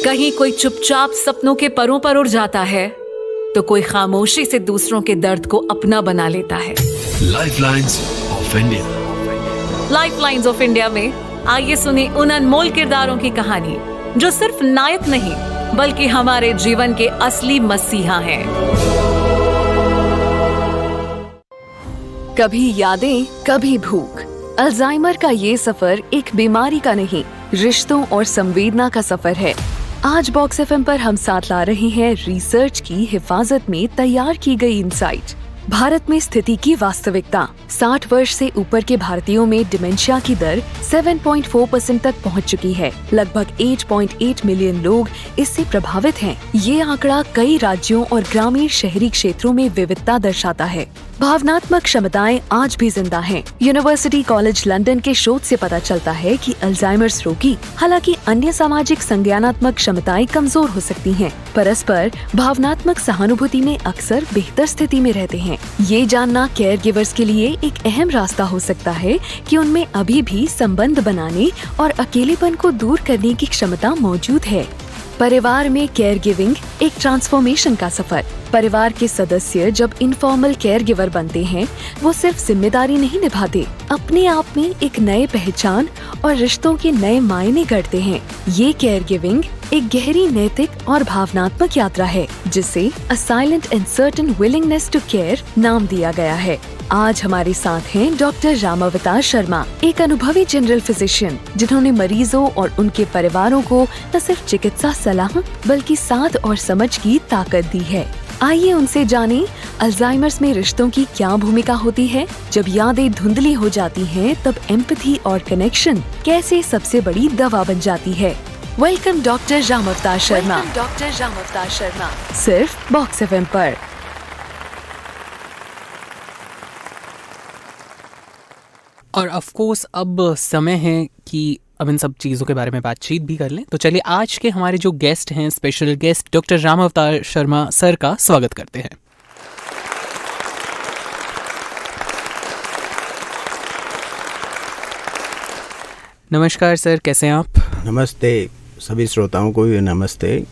कहीं कोई चुपचाप सपनों के परों पर उड़ जाता है, तो कोई खामोशी से दूसरों के दर्द को अपना बना लेता है। Lifelines of India. Lifelines of India में आइए सुने उन अनमोल किरदारों की कहानी जो सिर्फ नायक नहीं बल्कि हमारे जीवन के असली मसीहा हैं। कभी यादें, कभी भूख। अल्जाइमर का ये सफर एक बीमारी का नहीं, रिश्तों और संवेदना का सफर है। आज बॉक्स एफएम पर हम साथ ला रहे हैं रिसर्च की हिफाजत में तैयार की गई इंसाइट। भारत में स्थिति की वास्तविकता। 60 वर्ष से ऊपर के भारतीयों में डिमेंशिया की दर 7.4% तक पहुंच चुकी है। लगभग 8.8 मिलियन लोग इससे प्रभावित हैं। ये आंकड़ा कई राज्यों और ग्रामीण शहरी क्षेत्रों में विविधता दर्शाता है। भावनात्मक क्षमताएं आज भी जिंदा हैं। यूनिवर्सिटी कॉलेज लंदन के शोध से पता चलता है कि अल्जाइमर्स रोगी हालांकि अन्य सामाजिक संज्ञानात्मक क्षमताएं कमजोर हो सकती हैं, परस्पर भावनात्मक सहानुभूति में अक्सर बेहतर स्थिति में रहते हैं। ये जानना केयर गिवर्स के लिए एक अहम रास्ता हो सकता है कि उनमें अभी भी संबंध बनाने और अकेलेपन को दूर करने की क्षमता मौजूद है। परिवार में केयर गिविंग एक ट्रांसफॉर्मेशन का सफर। परिवार के सदस्य जब इनफॉर्मल केयर गिवर बनते हैं, वो सिर्फ जिम्मेदारी नहीं निभाते, अपने आप में एक नए पहचान और रिश्तों के नए मायने गढ़ते हैं। ये केयर गिविंग एक गहरी नैतिक और भावनात्मक यात्रा है, जिसे a silent and certain willingness to care नाम दिया गया है। आज हमारे साथ हैं डॉक्टर रामावतार शर्मा, एक अनुभवी जनरल फिजिशियन, जिन्होंने मरीजों और उनके परिवारों को न सिर्फ चिकित्सा सलाह बल्कि साथ और समझ की ताकत दी है। आइए उनसे जानें, अल्जाइमर्स में रिश्तों की क्या भूमिका होती है। जब यादें धुंधली हो जाती हैं, तब एम्पैथी और कनेक्शन कैसे सबसे बड़ी दवा बन जाती है। वेलकम डॉक्टर रामावतार शर्मा। डॉक्टर रामावतार शर्मा सिर्फ बॉक्स एफएम पर। और ऑफ कोर्स अब समय है कि अब इन सब चीज़ों के बारे में बातचीत भी कर लें। तो चलिए आज के हमारे जो गेस्ट हैं, स्पेशल गेस्ट डॉक्टर रामावतार शर्मा सर का स्वागत करते हैं। नमस्कार सर, कैसे हैं आप? नमस्ते, सभी श्रोताओं को भी नमस्ते।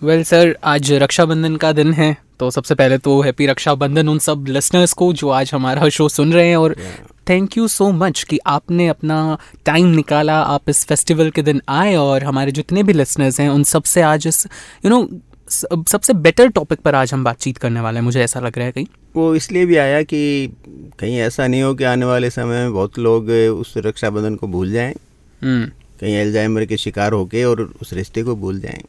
वेल सर, आज रक्षाबंधन का दिन है, तो सबसे पहले तो हैप्पी रक्षाबंधन उन सब लिसनर्स को जो आज हमारा शो सुन रहे हैं। और थैंक यू सो मच कि आपने अपना टाइम निकाला, आप इस फेस्टिवल के दिन आए और हमारे जितने भी लिसनर्स हैं उन सब से आज इस सबसे बेटर टॉपिक पर आज हम बातचीत करने वाले हैं। मुझे ऐसा लग रहा है कहीं वो इसलिए भी आया कि कहीं ऐसा नहीं हो कि आने वाले समय में बहुत लोग उस रक्षाबंधन को भूल जाएं, कहीं अल्जाइमर के शिकार होके और उस रिश्ते को भूल जाएं।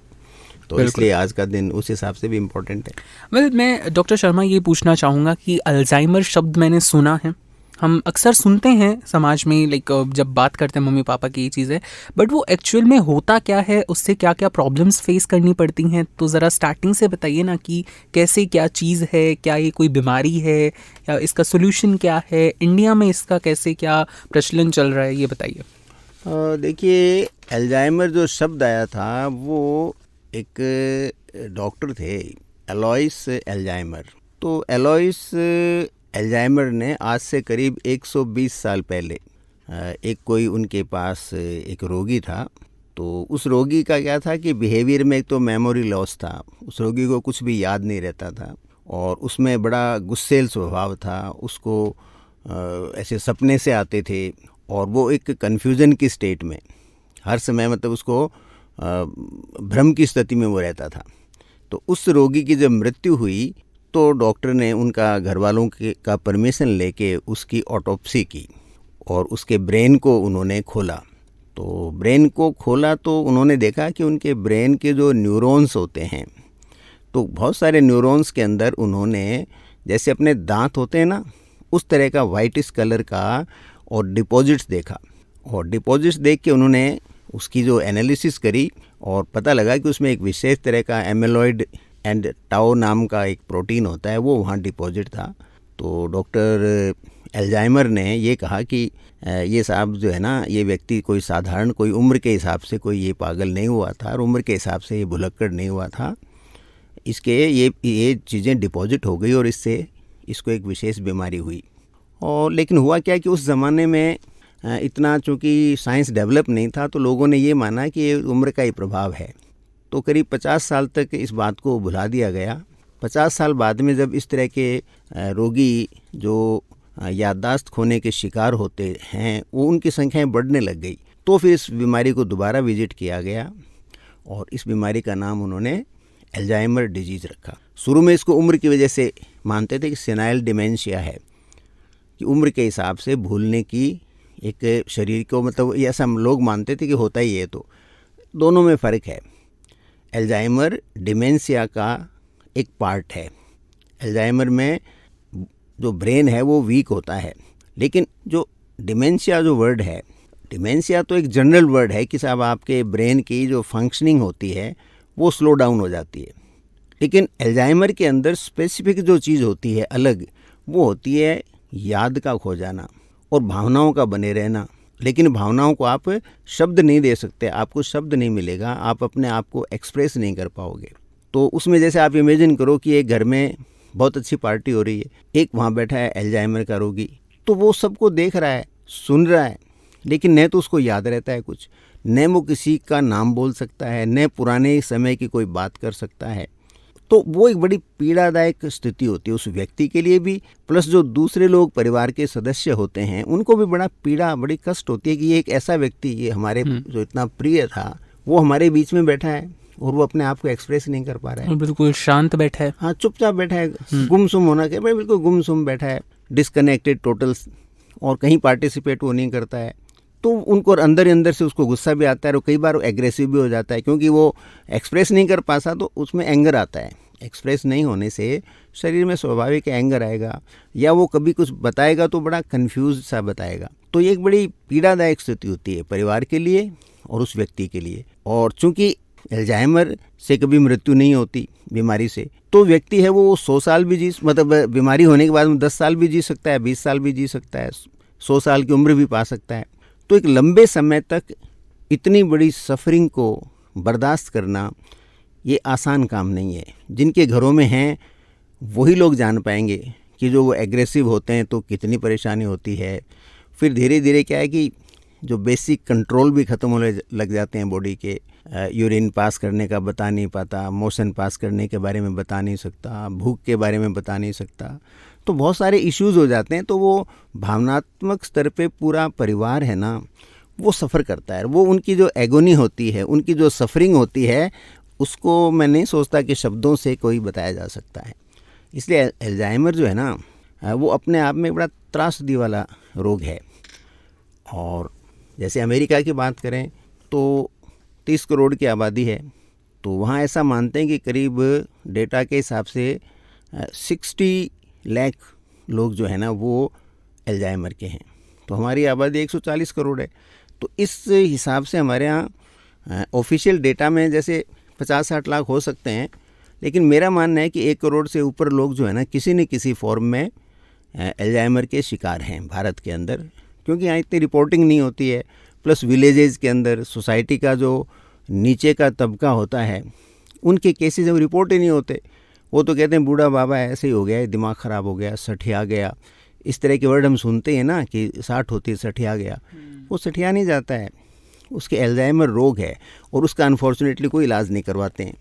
तो इसलिए आज का दिन उस हिसाब से भी इम्पोर्टेंट है। वेल, मैं डॉक्टर शर्मा ये पूछना चाहूँगा कि अल्जाइमर शब्द मैंने सुना है, हम अक्सर सुनते हैं समाज में, लाइक जब बात करते हैं मम्मी पापा की ये चीज़ें, बट वो एक्चुअल में होता क्या है, उससे क्या क्या प्रॉब्लम्स फेस करनी पड़ती हैं। तो ज़रा स्टार्टिंग से बताइए ना कि कैसे क्या चीज़ है, क्या ये कोई बीमारी है या इसका सोल्यूशन क्या है, इंडिया में इसका कैसे क्या प्रचलन चल रहा है, ये बताइए। देखिए, अल्जाइमर जो शब्द आया था वो एक डॉक्टर थे, एलॉइस अल्जाइमर। तो एलॉइस अल्जाइमर ने आज से करीब 120 साल पहले एक कोई उनके पास एक रोगी था। तो उस रोगी का क्या था कि बिहेवियर में एक तो मेमोरी लॉस था, उस रोगी को कुछ भी याद नहीं रहता था और उसमें बड़ा गुस्सेल स्वभाव था। उसको ऐसे सपने से आते थे और वो एक कन्फ्यूज़न की स्टेट में हर समय, मतलब उसको भ्रम की स्थिति में वो रहता था। तो उस रोगी की जब मृत्यु हुई तो डॉक्टर ने उनका घर वालों का परमिशन लेके उसकी ऑटोप्सी की और उसके ब्रेन को उन्होंने खोला। तो ब्रेन को खोला तो उन्होंने देखा कि उनके ब्रेन के जो न्यूरॉन्स होते हैं, तो बहुत सारे न्यूरॉन्स के अंदर उन्होंने जैसे अपने दांत होते हैं ना, उस तरह का वाइटिश कलर का और डिपॉजिट्स देखा। और डिपॉजिट्स देख के उन्होंने उसकी जो एनालिसिस करी और पता लगा कि उसमें एक विशेष तरह का एमिलॉइड एंड टाउ नाम का एक प्रोटीन होता है, वो वहाँ डिपॉजिट था। तो डॉक्टर अल्जाइमर ने ये कहा कि ये साहब जो है ना, ये व्यक्ति कोई साधारण, कोई उम्र के हिसाब से कोई ये पागल नहीं हुआ था और उम्र के हिसाब से ये भुलक्कड़ नहीं हुआ था, इसके ये चीज़ें डिपॉजिट हो गई और इससे इसको एक विशेष बीमारी हुई। और लेकिन हुआ क्या कि उस ज़माने में इतना चूँकि साइंस डेवलप नहीं था, तो लोगों ने ये माना कि ये उम्र का ही प्रभाव है। तो करीब 50 साल तक इस बात को भुला दिया गया। 50 साल बाद में जब इस तरह के रोगी जो याददाश्त खोने के शिकार होते हैं वो उनकी संख्याएं बढ़ने लग गई, तो फिर इस बीमारी को दोबारा विजिट किया गया और इस बीमारी का नाम उन्होंने अल्जाइमर डिजीज़ रखा। शुरू में इसको उम्र की वजह से मानते थे कि सेनाइल डिमेंशिया है, कि उम्र के हिसाब से भूलने की एक शरीर को, मतलब ऐसा हम लोग मानते थे कि होता ही है। तो दोनों में फ़र्क है। अल्जाइमर डिमेंशिया का एक पार्ट है। अल्जाइमर में जो ब्रेन है वो वीक होता है, लेकिन जो डिमेंशिया जो वर्ड है, डिमेंशिया तो एक जनरल वर्ड है कि साहब आपके ब्रेन की जो फंक्शनिंग होती है वो स्लो डाउन हो जाती है। लेकिन अल्जाइमर के अंदर स्पेसिफिक जो चीज़ होती है अलग, वो होती है याद का खो जाना और भावनाओं का बने रहना। लेकिन भावनाओं को आप शब्द नहीं दे सकते, आपको शब्द नहीं मिलेगा, आप अपने आप को एक्सप्रेस नहीं कर पाओगे। तो उसमें जैसे आप इमेजिन करो कि एक घर में बहुत अच्छी पार्टी हो रही है, एक वहाँ बैठा है अल्जाइमर का रोगी, तो वो सबको देख रहा है, सुन रहा है, लेकिन न तो उसको याद रहता है कुछ, न वो किसी का नाम बोल सकता है, न पुराने समय की कोई बात कर सकता है। तो वो एक बड़ी पीड़ादायक स्थिति होती है उस व्यक्ति के लिए भी, प्लस जो दूसरे लोग परिवार के सदस्य होते हैं उनको भी बड़ा पीड़ा, बड़ी कष्ट होती है कि ये एक ऐसा व्यक्ति, ये हमारे जो इतना प्रिय था, वो हमारे बीच में बैठा है और वो अपने आप को एक्सप्रेस नहीं कर पा रहा है, बिल्कुल शांत बैठा है। हाँ, चुपचाप बैठा है, गुमसुम होना क्या, बिल्कुल गुमसुम बैठा है, डिस्कनेक्टेड टोटल, और कहीं पार्टिसिपेट वो नहीं करता है। तो उनको अंदर ही अंदर से उसको गुस्सा भी आता है और कई बार वो एग्रेसिव भी हो जाता है, क्योंकि वो एक्सप्रेस नहीं कर पाता तो उसमें एंगर आता है। एक्सप्रेस नहीं होने से शरीर में स्वाभाविक एंगर आएगा, या वो कभी कुछ बताएगा तो बड़ा कंफ्यूज सा बताएगा। तो ये एक बड़ी पीड़ादायक स्थिति होती है परिवार के लिए और उस व्यक्ति के लिए। और चूंकि अल्जाइमर से कभी मृत्यु नहीं होती बीमारी से, तो व्यक्ति है वो 100 साल भी मतलब बीमारी होने के बाद में 10 साल भी जी सकता है, 20 साल भी जी सकता है, 100 साल की उम्र भी पा सकता है। तो एक लंबे समय तक इतनी बड़ी सफरिंग को बर्दाश्त करना ये आसान काम नहीं है। जिनके घरों में हैं वही लोग जान पाएंगे कि जो वो एग्रेसिव होते हैं तो कितनी परेशानी होती है। फिर धीरे धीरे क्या है कि जो बेसिक कंट्रोल भी ख़त्म होने लग जाते हैं बॉडी के, यूरिन पास करने का बता नहीं पाता, मोशन पास करने के बारे में बता नहीं सकता, भूख के बारे में बता नहीं सकता, तो बहुत सारे इश्यूज़ हो जाते हैं। तो वो भावनात्मक स्तर पे पूरा परिवार है ना, वो सफ़र करता है। वो उनकी जो एगोनी होती है, उनकी जो सफरिंग होती है, उसको मैं नहीं सोचता कि शब्दों से कोई बताया जा सकता है। इसलिए अल्जाइमर जो है ना, वो अपने आप में बड़ा त्रासदी वाला रोग है। और जैसे अमेरिका की बात करें तो 30 करोड़ की आबादी है, तो वहाँ ऐसा मानते हैं कि करीब डेटा के हिसाब से 60 लाख लोग जो है ना वो अल्जाइमर के हैं। तो हमारी आबादी 140 करोड़ है। तो इस हिसाब से हमारे यहाँ ऑफिशियल डेटा में जैसे 50-60 लाख हो सकते हैं, लेकिन मेरा मानना है कि 1 करोड़ से ऊपर लोग जो है ना किसी न किसी फॉर्म में अल्जाइमर के शिकार हैं भारत के अंदर, क्योंकि यहाँ इतनी रिपोर्टिंग नहीं होती है। प्लस विलेजेस के अंदर सोसाइटी का जो नीचे का तबका होता है, उनके केसेस जब रिपोर्ट ही नहीं होते, वो तो कहते हैं बूढ़ा बाबा ऐसे ही हो गया, दिमाग ख़राब हो गया, सठिया गया, इस तरह के वर्ड हम सुनते हैं ना कि 60 होती है सठिया गया। वो सठिया नहीं जाता है, उसके अल्जाइमर रोग है और उसका अनफॉर्चुनेटली कोई इलाज नहीं करवाते हैं।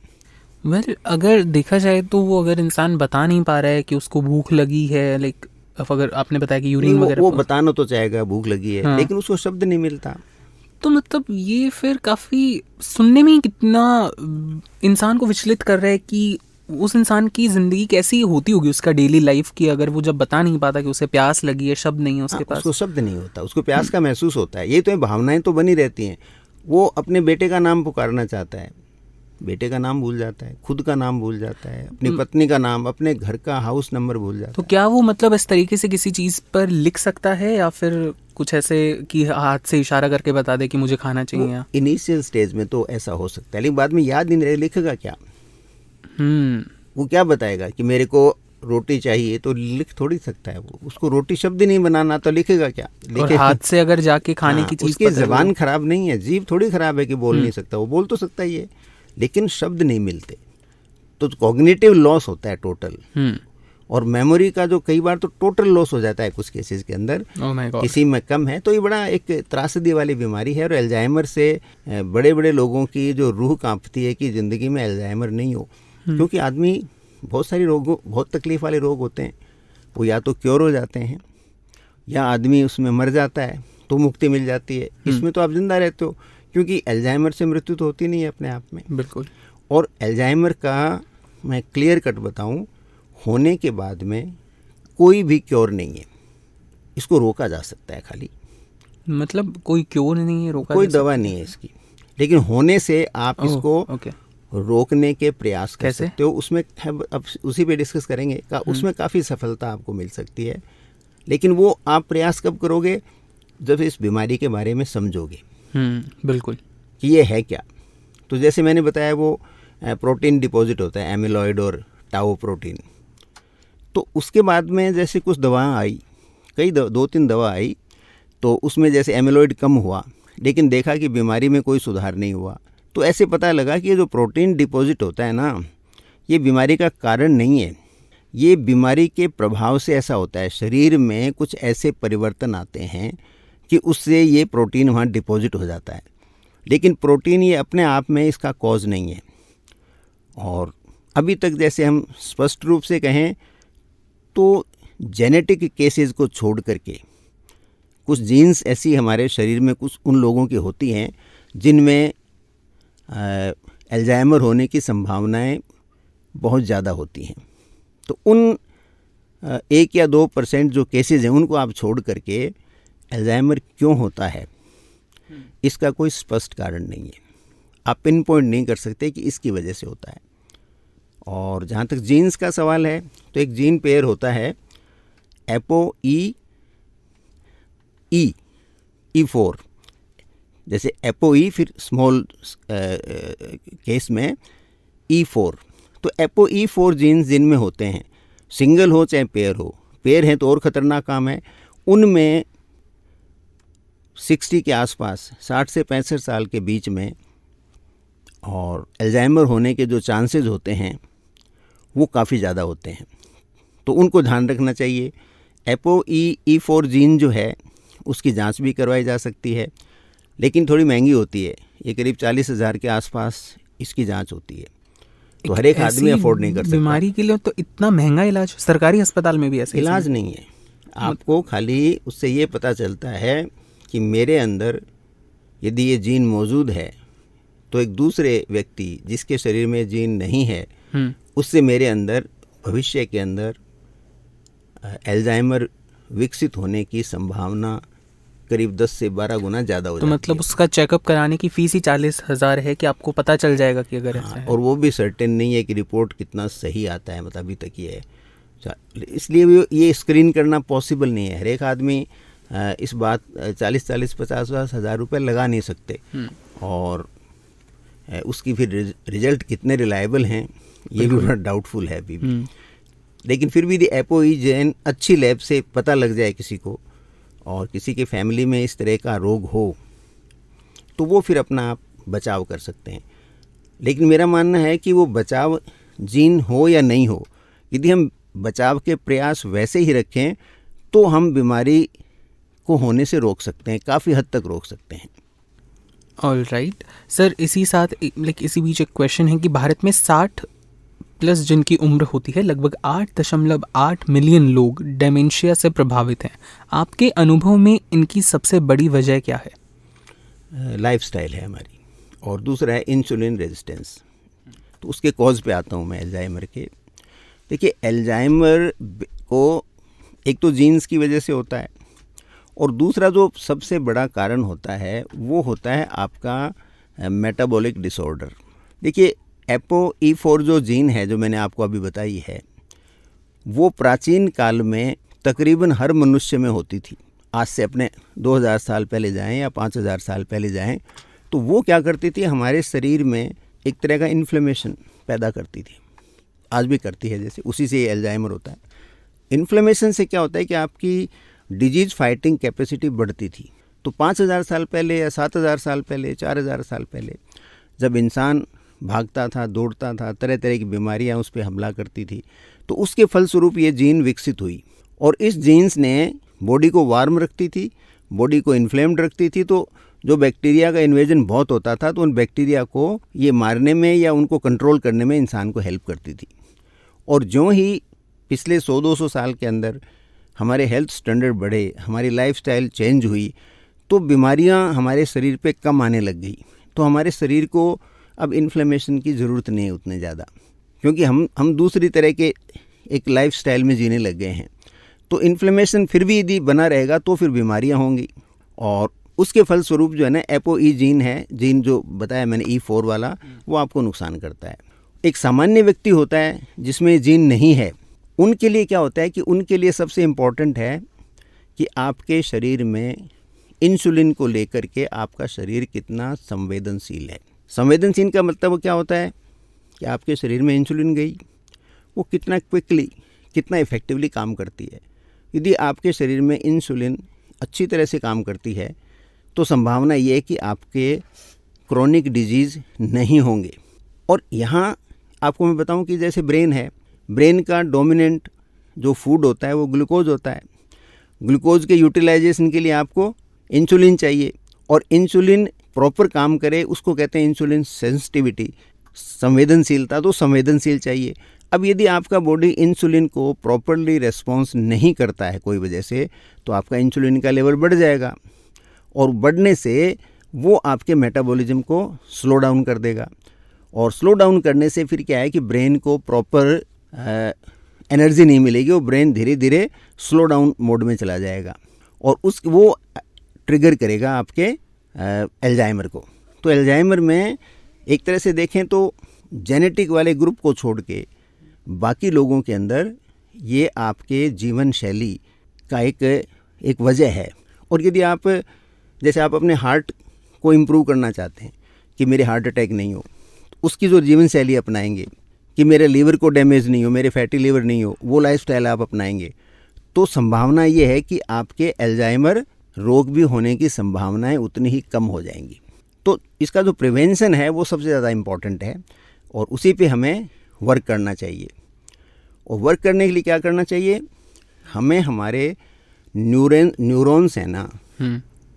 वेल, अगर देखा जाए तो वो अगर इंसान बता नहीं पा रहा है कि उसको भूख लगी है, लाइक अगर आपने बताया कि यूरिन वगैरह, वो बताना तो चाहेगा भूख लगी है, हाँ। लेकिन उसको शब्द नहीं मिलता। तो मतलब ये फिर काफ़ी सुनने में कितना इंसान को विचलित कर रहा है कि उस इंसान की ज़िंदगी कैसी होती होगी, उसका डेली लाइफ की, अगर वो जब बता नहीं पाता कि उसे प्यास लगी है, शब्द नहीं है उसके पास। उसको शब्द नहीं होता, उसको प्यास का महसूस होता है। ये तो भावनाएं तो बनी रहती हैं। वो अपने बेटे का नाम पुकारना चाहता है, बेटे का नाम भूल जाता है, खुद का नाम भूल जाता है, अपनी पत्नी का नाम, अपने घर का हाउस नंबर भूल जाता है। तो क्या वो मतलब इस तरीके से किसी चीज़ पर लिख सकता है, या फिर कुछ ऐसे कि हाथ से इशारा करके बता दे कि मुझे खाना चाहिए? इनिशियल स्टेज में तो ऐसा हो सकता है, लेकिन बाद में याद नहीं रहे, लिखेगा क्या? वो क्या बताएगा कि मेरे को रोटी चाहिए, तो लिख थोड़ी सकता है वो, उसको रोटी शब्द नहीं बनाना, तो लिखेगा क्या? और हाथ से अगर जाके खाने की चीज़, उसकी ज़बान खराब नहीं है, जीभ थोड़ी खराब है कि बोल नहीं सकता, वो बोल तो सकता ही है, लेकिन शब्द नहीं मिलते। तो कॉग्निटिव लॉस होता है टोटल। और मेमोरी का जो कई बार तो टोटल लॉस हो जाता है कुछ केसेस के अंदर, Oh my God. किसी में कम है। तो ये बड़ा एक त्रासदी वाली बीमारी है। और एल्जाइमर से बड़े बड़े लोगों की जो रूह कांपती है कि ज़िंदगी में एल्जाइमर नहीं हो, क्योंकि आदमी बहुत सारी रोगों, बहुत तकलीफ वाले रोग होते हैं, वो या तो क्योर हो जाते हैं या आदमी उसमें मर जाता है तो मुक्ति मिल जाती है। इसमें तो आप जिंदा रहते हो, क्योंकि एल्जाइमर से मृत्यु तो होती नहीं है अपने आप में। बिल्कुल। और एल्जाइमर का मैं क्लियर कट बताऊं, होने के बाद में कोई भी क्योर नहीं है, इसको रोका जा सकता है खाली। मतलब कोई क्योर नहीं है, रोका कोई जा दवा नहीं है इसकी, लेकिन होने से आप इसको ओके। रोकने के प्रयास कर कैसे? सकते हो। उसमें अब उसी पे डिस्कस करेंगे उसमें काफ़ी सफलता आपको मिल सकती है, लेकिन वो आप प्रयास कब करोगे, जब इस बीमारी के बारे में समझोगे बिल्कुल कि ये है क्या। तो जैसे मैंने बताया, वो प्रोटीन डिपॉजिट होता है, एमिलॉइड और टाउ प्रोटीन। तो उसके बाद में जैसे कुछ दवाएं आई, कई 2-3 दवा आई, तो उसमें जैसे एमिलॉइड कम हुआ, लेकिन देखा कि बीमारी में कोई सुधार नहीं हुआ। तो ऐसे पता लगा कि ये जो प्रोटीन डिपॉजिट होता है ना, ये बीमारी का कारण नहीं है, ये बीमारी के प्रभाव से ऐसा होता है। शरीर में कुछ ऐसे परिवर्तन आते हैं कि उससे ये प्रोटीन वहाँ डिपॉजिट हो जाता है, लेकिन प्रोटीन ये अपने आप में इसका कॉज नहीं है। और अभी तक जैसे हम स्पष्ट रूप से कहें तो जेनेटिक केसेस को छोड़ करके कुछ जीन्स ऐसी हमारे शरीर में कुछ उन लोगों की होती हैं जिनमें एल्जाइमर होने की संभावनाएं बहुत ज़्यादा होती हैं। तो उन 1 या 2% जो केसेस हैं उनको आप छोड़ करके एल्जाइमर क्यों होता है, इसका कोई स्पष्ट कारण नहीं है। आप पिन पॉइंट नहीं कर सकते कि इसकी वजह से होता है। और जहाँ तक जीन्स का सवाल है, तो एक जीन पेयर होता है ApoE4, जैसे ApoE फिर स्मॉल केस में E4। तो ApoE4 जीन्स जिनमें होते हैं, सिंगल हो चाहे पेयर हो, पेयर हैं तो और ख़तरनाक काम है, उनमें 60 के आसपास, 60 से 65 साल के बीच में, और एल्जाइमर होने के जो चांसेस होते हैं वो काफ़ी ज़्यादा होते हैं। तो उनको ध्यान रखना चाहिए। ApoE4 जीन जो है उसकी जांच भी करवाई जा सकती है, लेकिन थोड़ी महंगी होती है। ये करीब 40,000 के आसपास इसकी जांच होती है, तो हर एक आदमी अफोर्ड नहीं कर सकता। बीमारी के लिए तो इतना महंगा इलाज सरकारी अस्पताल में भी ऐसे इलाज नहीं है। आपको खाली उससे ये पता चलता है कि मेरे अंदर यदि ये जीन मौजूद है तो एक दूसरे व्यक्ति जिसके शरीर में जीन नहीं है उससे मेरे अंदर भविष्य के अंदर एल्जाइमर विकसित होने की संभावना करीब 10 से 12 गुना ज़्यादा हो तो जाती मतलब है। उसका चेकअप कराने की फीस ही 40,000 है कि आपको पता चल जाएगा कि अगर ऐसा है। और वो भी सर्टेन नहीं है कि रिपोर्ट कितना सही आता है, मतलब अभी तक ये है। इसलिए ये स्क्रीन करना पॉसिबल नहीं है। हर एक आदमी इस बात 40-40, 50 हज़ार रुपये लगा नहीं सकते, और उसकी फिर रिजल्ट कितने रिलायबल हैं ये भी बड़ा डाउटफुल है अभी भी। लेकिन फिर भी ApoE जीन अच्छी लैब से पता लग जाए किसी को, और किसी के फैमिली में इस तरह का रोग हो, तो वो फिर अपना आप बचाव कर सकते हैं। लेकिन मेरा मानना है कि वो बचाव जीन हो या नहीं हो, यदि हम बचाव के प्रयास वैसे ही रखें तो हम बीमारी को होने से रोक सकते हैं, काफ़ी हद तक रोक सकते हैं। ऑल राइट सर, इसी साथ इसी बीच एक क्वेश्चन है कि भारत में 60 प्लस जिनकी उम्र होती है, लगभग 8.8 मिलियन लोग डेमेंशिया से प्रभावित हैं। आपके अनुभव में इनकी सबसे बड़ी वजह क्या है? लाइफस्टाइल है हमारी, और दूसरा है इंसुलिन रेजिस्टेंस। तो उसके कॉज पे आता हूँ मैं एल्जाइमर के। देखिए, एल्जाइमर को एक तो जीन्स की वजह से होता है, और दूसरा जो सबसे बड़ा कारण होता है वो होता है आपका मेटाबॉलिक डिसऑर्डर। देखिए, ApoE4 जो जीन है जो मैंने आपको अभी बताई है, वो प्राचीन काल में तकरीबन हर मनुष्य में होती थी। आज से अपने 2000 साल पहले जाएं या 5000 साल पहले जाएं, तो वो क्या करती थी, हमारे शरीर में एक तरह का इन्फ्लेमेशन पैदा करती थी। आज भी करती है, जैसे उसी से ये एल्जाइमर होता है। इन्फ्लेमेशन से क्या होता है कि आपकी डिजीज फाइटिंग कैपेसिटी बढ़ती थी। तो 5000 साल पहले या 7000 साल पहले, 4000 साल पहले जब इंसान भागता था, दौड़ता था, तरह तरह की बीमारियां उस पर हमला करती थी। तो उसके फलस्वरूप ये जीन विकसित हुई और इस जीन्स ने बॉडी को वार्म रखती थी, बॉडी को इन्फ्लेम्ड रखती थी। तो जो बैक्टीरिया का इन्वेजन बहुत होता था तो उन बैक्टीरिया को ये मारने में या उनको कंट्रोल करने में इंसान को हेल्प करती थी। और जो ही पिछले 100-200 साल के अंदर हमारे हेल्थ स्टैंडर्ड बढ़े, हमारी लाइफस्टाइल चेंज हुई, तो बीमारियां हमारे शरीर पे कम आने लग गई। तो हमारे शरीर को अब इन्फ्लेमेशन की ज़रूरत नहीं है उतने ज़्यादा, क्योंकि हम दूसरी तरह के एक लाइफस्टाइल में जीने लग गए हैं। तो इन्फ्लेमेशन फिर भी यदि बना रहेगा तो फिर बीमारियां होंगी और उसके फलस्वरूप जो है ना ApoE जीन है, जीन जो बताया मैंने E4 वाला, वो आपको नुकसान करता है। एक सामान्य व्यक्ति होता है जिसमें जीन नहीं है, उनके लिए क्या होता है कि उनके लिए सबसे इम्पॉर्टेंट है कि आपके शरीर में इंसुलिन को लेकर के आपका शरीर कितना संवेदनशील है। संवेदनशील का मतलब क्या होता है कि आपके शरीर में इंसुलिन गई, वो कितना क्विकली, कितना इफ़ेक्टिवली काम करती है। यदि आपके शरीर में इंसुलिन अच्छी तरह से काम करती है तो संभावना ये है कि आपके क्रोनिक डिजीज़ नहीं होंगे। और यहाँ आपको मैं बताऊं कि जैसे ब्रेन है, ब्रेन का डोमिनेंट जो फूड होता है वो ग्लूकोज होता है। ग्लूकोज के यूटिलाइजेशन के लिए आपको इंसुलिन चाहिए और इंसुलिन प्रॉपर काम करे उसको कहते हैं इंसुलिन सेंसिटिविटी, संवेदनशीलता। तो संवेदनशील चाहिए। अब यदि आपका बॉडी इंसुलिन को प्रॉपरली रेस्पॉन्स नहीं करता है कोई वजह से, तो आपका इंसुलिन का लेवल बढ़ जाएगा और बढ़ने से वो आपके मेटाबॉलिज्म को स्लो डाउन कर देगा। और स्लो डाउन करने से फिर क्या है कि ब्रेन को प्रॉपर एनर्जी नहीं मिलेगी, वो ब्रेन धीरे धीरे स्लो डाउन मोड में चला जाएगा और वो ट्रिगर करेगा आपके एल्जाइमर को। तो एल्जाइमर में एक तरह से देखें तो जेनेटिक वाले ग्रुप को छोड़ के बाकी लोगों के अंदर ये आपके जीवन शैली का एक वजह है। और यदि आप जैसे आप अपने हार्ट को इम्प्रूव करना चाहते हैं कि मेरे हार्ट अटैक नहीं हो, तो उसकी जो जीवन शैली अपनाएंगे कि मेरे लीवर को डैमेज नहीं हो, मेरे फैटी लीवर नहीं हो, वो लाइफस्टाइल आप अपनाएंगे, तो संभावना ये है कि आपके एल्जाइमर रोग भी होने की संभावनाएं उतनी ही कम हो जाएंगी। तो इसका जो प्रिवेंशन है वो सबसे ज़्यादा इम्पॉर्टेंट है और उसी पे हमें वर्क करना चाहिए। और वर्क करने के लिए क्या करना चाहिए, हमें हमारे न्यूरॉन्स हैं ना,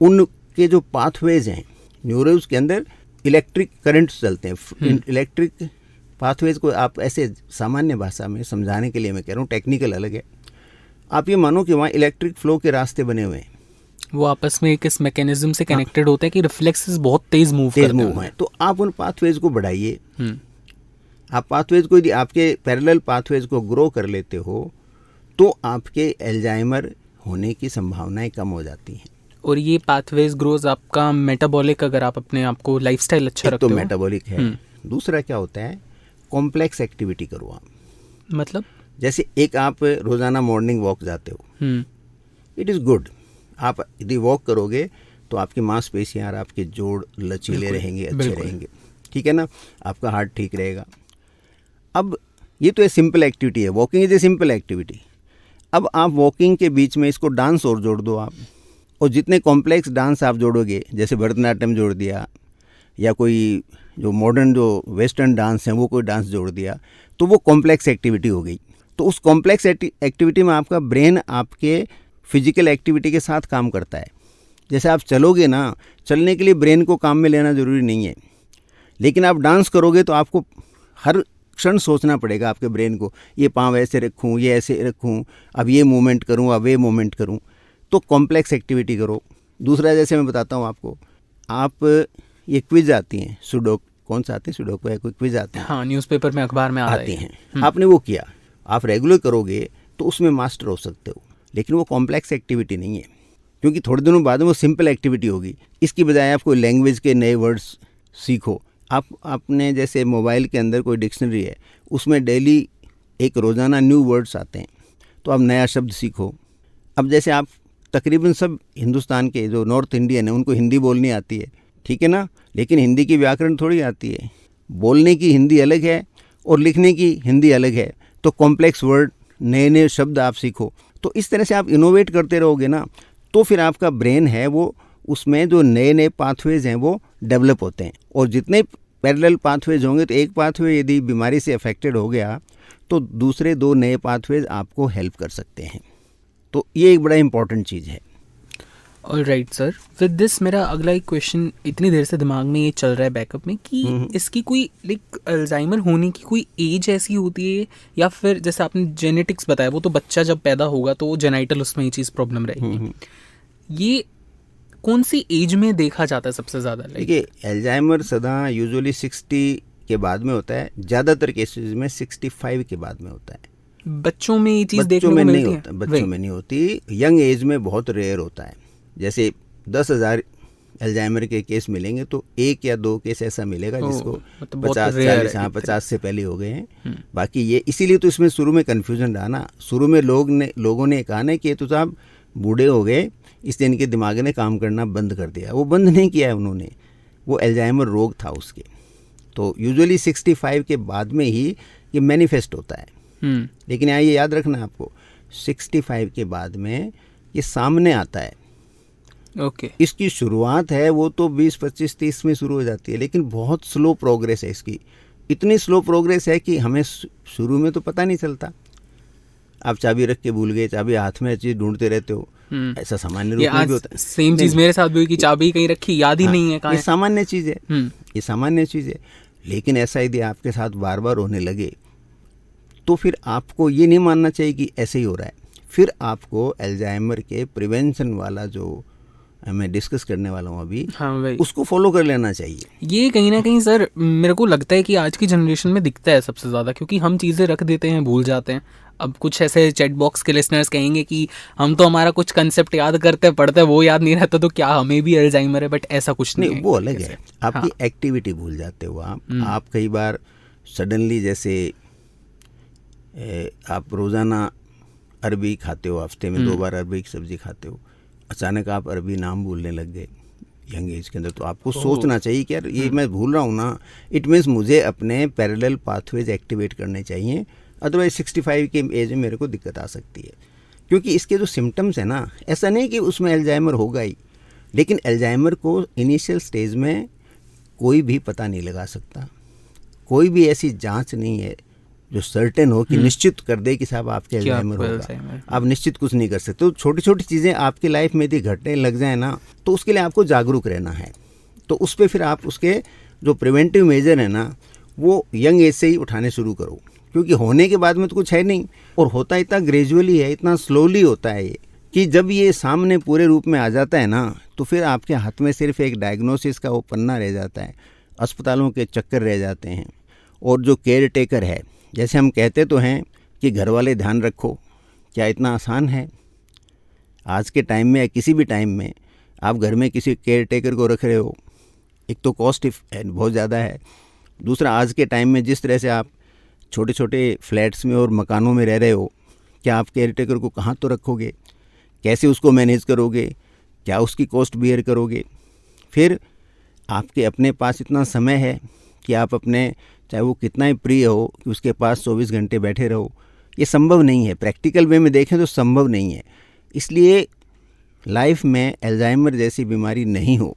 उनके जो पाथवेज हैं, न्यूरॉन्स के अंदर इलेक्ट्रिक करंट्स चलते हैं। इलेक्ट्रिक पाथवेज को आप ऐसे सामान्य भाषा में समझाने के लिए मैं कह रहा हूँ, टेक्निकल अलग है। आप ये मानो कि वहाँ इलेक्ट्रिक फ्लो के रास्ते बने हुए हैं, वो आपस में किस मैकेनिज्म से कनेक्टेड होते हैं कि रिफ्लेक्सेस बहुत तेज मूव हैं। तो आप उन पाथवेज को बढ़ाइए। आप पाथवेज को यदि आपके पैरेलल पाथवेज को ग्रो कर लेते हो तो आपके एल्जाइमर होने की संभावनाएं कम हो जाती हैं। और ये पाथवेज ग्रोज आपका मेटाबॉलिक, अगर आप अपने आप को लाइफस्टाइल अच्छा रखते हो, तो मेटाबॉलिक है। दूसरा क्या होता है, कॉम्प्लेक्स एक्टिविटी करो आप। मतलब जैसे एक आप रोज़ाना मॉर्निंग वॉक जाते हो, इट इज़ गुड। आप यदि वॉक करोगे तो आपकी मांसपेशियां और आपके जोड़ लचीले रहेंगे, अच्छे रहेंगे, ठीक है ना, आपका हार्ट ठीक रहेगा। अब ये तो एक सिंपल एक्टिविटी है, walking is a simple activity. अब आप वॉकिंग के बीच में इसको डांस और जोड़ दो आप, और जितने कॉम्प्लेक्स डांस आप जोड़ोगे, जैसे भरतनाट्यम जोड़ दिया या कोई जो मॉडर्न जो वेस्टर्न डांस है वो कोई डांस जोड़ दिया, तो वो कॉम्प्लेक्स एक्टिविटी हो गई। तो उस कॉम्प्लेक्स एक्टिविटी में आपका ब्रेन आपके फिजिकल एक्टिविटी के साथ काम करता है। जैसे आप चलोगे ना, चलने के लिए ब्रेन को काम में लेना ज़रूरी नहीं है, लेकिन आप डांस करोगे तो आपको हर क्षण सोचना पड़ेगा आपके ब्रेन को, ये पाँव ऐसे रखूँ, ये ऐसे रखूँ, अब ये मूवमेंट करूँ, अब ये मूवमेंट करूँ। तो कॉम्प्लेक्स एक्टिविटी करो। दूसरा, जैसे मैं बताता हूँ आपको, आप ये क्विज आती हैं, सुडोक, कौन सा आती है, सुडोको है कोई क्विज आती है, हाँ, न्यूज़पेपर में, अखबार में आती हैं। आपने वो किया, आप रेगुलर करोगे तो उसमें मास्टर हो सकते हो, लेकिन वो कॉम्प्लेक्स एक्टिविटी नहीं है, क्योंकि थोड़े दिनों बाद में वो सिंपल एक्टिविटी होगी। इसकी बजाय आप कोई लैंग्वेज के नए वर्ड्स सीखो। आपने जैसे मोबाइल के अंदर कोई डिक्शनरी है, उसमें डेली एक रोज़ाना न्यू वर्ड्स आते हैं, तो आप नया शब्द सीखो। अब जैसे आप तकरीबन सब हिंदुस्तान के जो नॉर्थ इंडियन है उनको हिंदी बोलनी आती है, ठीक है ना, लेकिन हिंदी की व्याकरण थोड़ी आती है। बोलने की हिंदी अलग है और लिखने की हिंदी अलग है। तो कॉम्प्लेक्स वर्ड, नए नए शब्द आप सीखो। तो इस तरह से आप इनोवेट करते रहोगे ना, तो फिर आपका ब्रेन है वो, उसमें जो नए नए पाथवेज हैं वो डेवलप होते हैं, और जितने पैरेलल पाथवेज होंगे, तो एक पाथवे यदि बीमारी से अफेक्टेड हो गया तो दूसरे 2 नए पाथवेज आपको हेल्प कर सकते हैं। तो ये एक बड़ा इम्पॉर्टेंट चीज़ है। ऑलराइट सर, विद दिस मेरा अगला एक क्वेश्चन इतनी देर से दिमाग में ये चल रहा है बैकअप में कि इसकी कोई लाइक अल्जाइमर होने की कोई एज ऐसी होती है, या फिर जैसे आपने जेनेटिक्स बताया, वो तो बच्चा जब पैदा होगा तो जेनाइटल उसमें ये चीज़ प्रॉब्लम रहेगी, ये कौन सी एज में देखा जाता है सबसे ज़्यादा? देखिए, एल्जाइमर सदा यूजुअली 60 के बाद में होता है, ज़्यादातर केसेस में 65 के बाद में होता है। बच्चों में ये चीज़ देखने को नहीं मिलती होता, है? बच्चों में नहीं होती, यंग एज में बहुत रेयर होता है। जैसे 10,000 एल्जाइमर के केस मिलेंगे तो 1 या 2 केस ऐसा मिलेगा जिसको मतलब बहुत 50-40, हाँ 50 से पहले हो गए हैं। बाकी ये इसीलिए तो इसमें शुरू में कन्फ्यूजन रहा ना। शुरू में लोगों ने कहा ना कि तो साहब बूढ़े हो गए, इसलिए इनके दिमाग ने काम करना बंद कर दिया। वो बंद नहीं किया है उन्होंने, वो एल्जाइमर रोग था उसके। तो यूजुअली 65 के बाद में ही ये मैनिफेस्ट होता है। लेकिन यहाँ ये याद रखना आपको, 65 के बाद में ये सामने आता है। ओके। इसकी शुरुआत है वो तो 20, 25, 30 में शुरू हो जाती है, लेकिन बहुत स्लो प्रोग्रेस है इसकी। इतनी स्लो प्रोग्रेस है कि हमें शुरू में तो पता नहीं चलता। आप चाबी रख के भूल गए, चाबी हाथ में चीज़ ढूंढते रहते हो, ऐसा सामान्य रूप में भी होता है। सेम चीज़ मेरे साथ भी हुई कि चाबी कहीं रखी, याद ही नहीं है कहाँ ये है। सामान्य चीज़ है, ये सामान्य चीज़ है। लेकिन ऐसा यदि आपके साथ बार बार होने लगे तो फिर आपको ये नहीं मानना चाहिए कि ऐसे ही हो रहा है। फिर आपको एल्जाइमर के प्रिवेंशन वाला जो मैं डिस्कस करने वाला हूँ अभी, हाँ भाई, उसको फॉलो कर लेना चाहिए। ये कहीं ना कहीं सर मेरे को लगता है कि आज की जनरेशन में दिखता है सबसे ज़्यादा, क्योंकि हम चीज़ें रख देते हैं, भूल जाते हैं। अब कुछ ऐसे चैट बॉक्स के लिसनर्स कहेंगे कि हम तो हमारा कुछ कंसेप्ट याद करते पढ़ते वो याद नहीं रहता, तो क्या हमें भी अल्जाइमर है? बट ऐसा कुछ नहीं है। वो अलग है, आपकी एक्टिविटी भूल जाते हो आप कई बार सडनली, जैसे आप रोज़ाना अरबी खाते हो, हफ्ते में 2 बार अरबी की सब्ज़ी खाते हो, अचानक आप अरबी नाम भूलने लग गए यंग एज के अंदर, तो आपको सोचना चाहिए कि यार ये मैं भूल रहा हूँ ना, इट मीन्स मुझे अपने पैरेलल पाथवेज एक्टिवेट करने चाहिए, अदरवाइज 65 के एज में मेरे को दिक्कत आ सकती है। क्योंकि इसके जो सिम्टम्स हैं ना, ऐसा नहीं कि उसमें एल्जाइमर होगा ही, लेकिन एल्जाइमर को इनिशियल स्टेज में कोई भी पता नहीं लगा सकता। कोई भी ऐसी जांच नहीं है जो सर्टेन हो कि निश्चित कर दे कि साहब आपके एल्जाइमर होगा। आप निश्चित कुछ नहीं कर सकते। तो छोटी छोटी चीज़ें आपकी लाइफ में यदि घटने लग जाए ना, तो उसके लिए आपको जागरूक रहना है। तो उस पर फिर आप उसके जो प्रिवेंटिव मेजर है ना, वो यंग एज से ही उठाने शुरू करो, क्योंकि होने के बाद में तो कुछ है नहीं, और होता इतना ग्रेजुअली है, इतना स्लोली होता है ये, कि जब ये सामने पूरे रूप में आ जाता है ना, तो फिर आपके हाथ में सिर्फ एक डायग्नोसिस का वो पन्ना रह जाता है, अस्पतालों के चक्कर रह जाते हैं। और जो केयर टेकर है, जैसे हम कहते तो हैं कि घर वाले ध्यान रखो, क्या इतना आसान है? आज के टाइम में या किसी भी टाइम में आप घर में किसी केयर टेकर को रख रहे हो, एक तो कॉस्ट बहुत ज़्यादा है, दूसरा आज के टाइम में जिस तरह से आप छोटे छोटे फ्लैट्स में और मकानों में रह रहे हो, क्या आप केयर टेकर को कहाँ तो रखोगे? कैसे उसको मैनेज करोगे? क्या उसकी कॉस्ट बियर करोगे? फिर आपके अपने पास इतना समय है कि आप अपने, चाहे वो कितना ही प्रिय हो, कि उसके पास 24 घंटे बैठे रहो? ये संभव नहीं है। प्रैक्टिकल वे में देखें तो संभव नहीं है। इसलिए लाइफ में एल्जाइमर जैसी बीमारी नहीं हो,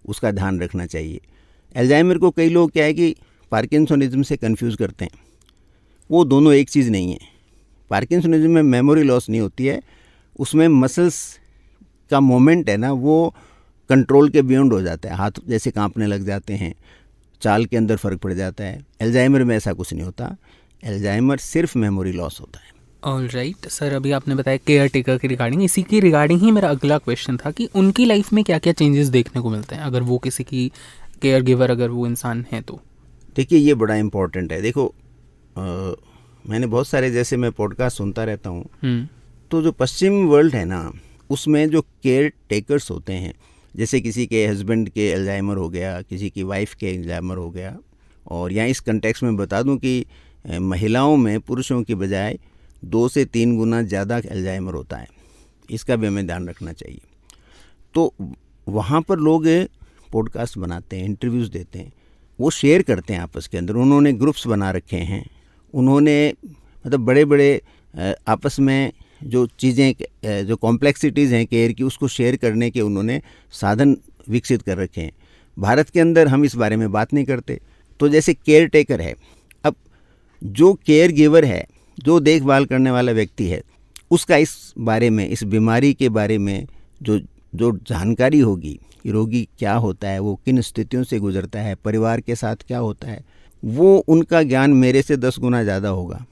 उसका ध्यान रखना चाहिए। एल्जाइमर को कई लोग क्या है कि पार्किंसोनिज्म से कंफ्यूज करते हैं। वो दोनों एक चीज़ नहीं है। पार्किंसोनिज्म में मेमोरी लॉस नहीं होती है, उसमें मसल्स का मोमेंट है ना, वो कंट्रोल के बियॉन्ड हो जाता है, हाथ जैसे कांपने लग जाते हैं, चाल के अंदर फ़र्क पड़ जाता है। एल्जाइमर में ऐसा कुछ नहीं होता। एल्जाइमर सिर्फ मेमोरी लॉस होता है। ऑलराइट सर, अभी आपने बताया केयर टेकर के रिगार्डिंग, इसी की रिगार्डिंग ही मेरा अगला क्वेश्चन था कि उनकी लाइफ में क्या क्या चेंजेस देखने को मिलते हैं अगर वो किसी की केयर गिवर, अगर वो इंसान है तो? देखिए, ये बड़ा इम्पोर्टेंट है। देखो, मैंने बहुत सारे, जैसे मैं पॉडकास्ट सुनता रहता हूँ, तो जो पश्चिम वर्ल्ड है ना, उसमें जो केयर टेकर्स होते हैं, जैसे किसी के हस्बैंड के एल्जाइमर हो गया, किसी की वाइफ के एल्जाइमर हो गया, और यहाँ इस कंटेक्स्ट में बता दूं कि महिलाओं में पुरुषों की बजाय 2 से 3 गुना ज़्यादा एल्जाइमर होता है। इसका भी हमें ध्यान रखना चाहिए। तो वहाँ पर लोग पॉडकास्ट बनाते हैं, इंटरव्यूज़ देते हैं, वो शेयर करते हैं आपस के अंदर। उन्होंने ग्रुप्स बना रखे हैं, उन्होंने मतलब बड़े बड़े आपस में जो चीज़ें, जो कॉम्प्लेक्सिटीज़ हैं केयर की, उसको शेयर करने के उन्होंने साधन विकसित कर रखे हैं। भारत के अंदर हम इस बारे में बात नहीं करते। तो जैसे केयर टेकर है, अब जो केयर गिवर है, जो देखभाल करने वाला व्यक्ति है, उसका इस बारे में, इस बीमारी के बारे में जो जानकारी होगी कि रोगी क्या होता है, वो किन स्थितियों से गुजरता है, परिवार के साथ क्या होता है, वो उनका ज्ञान मेरे से 10 गुना ज़्यादा होगा।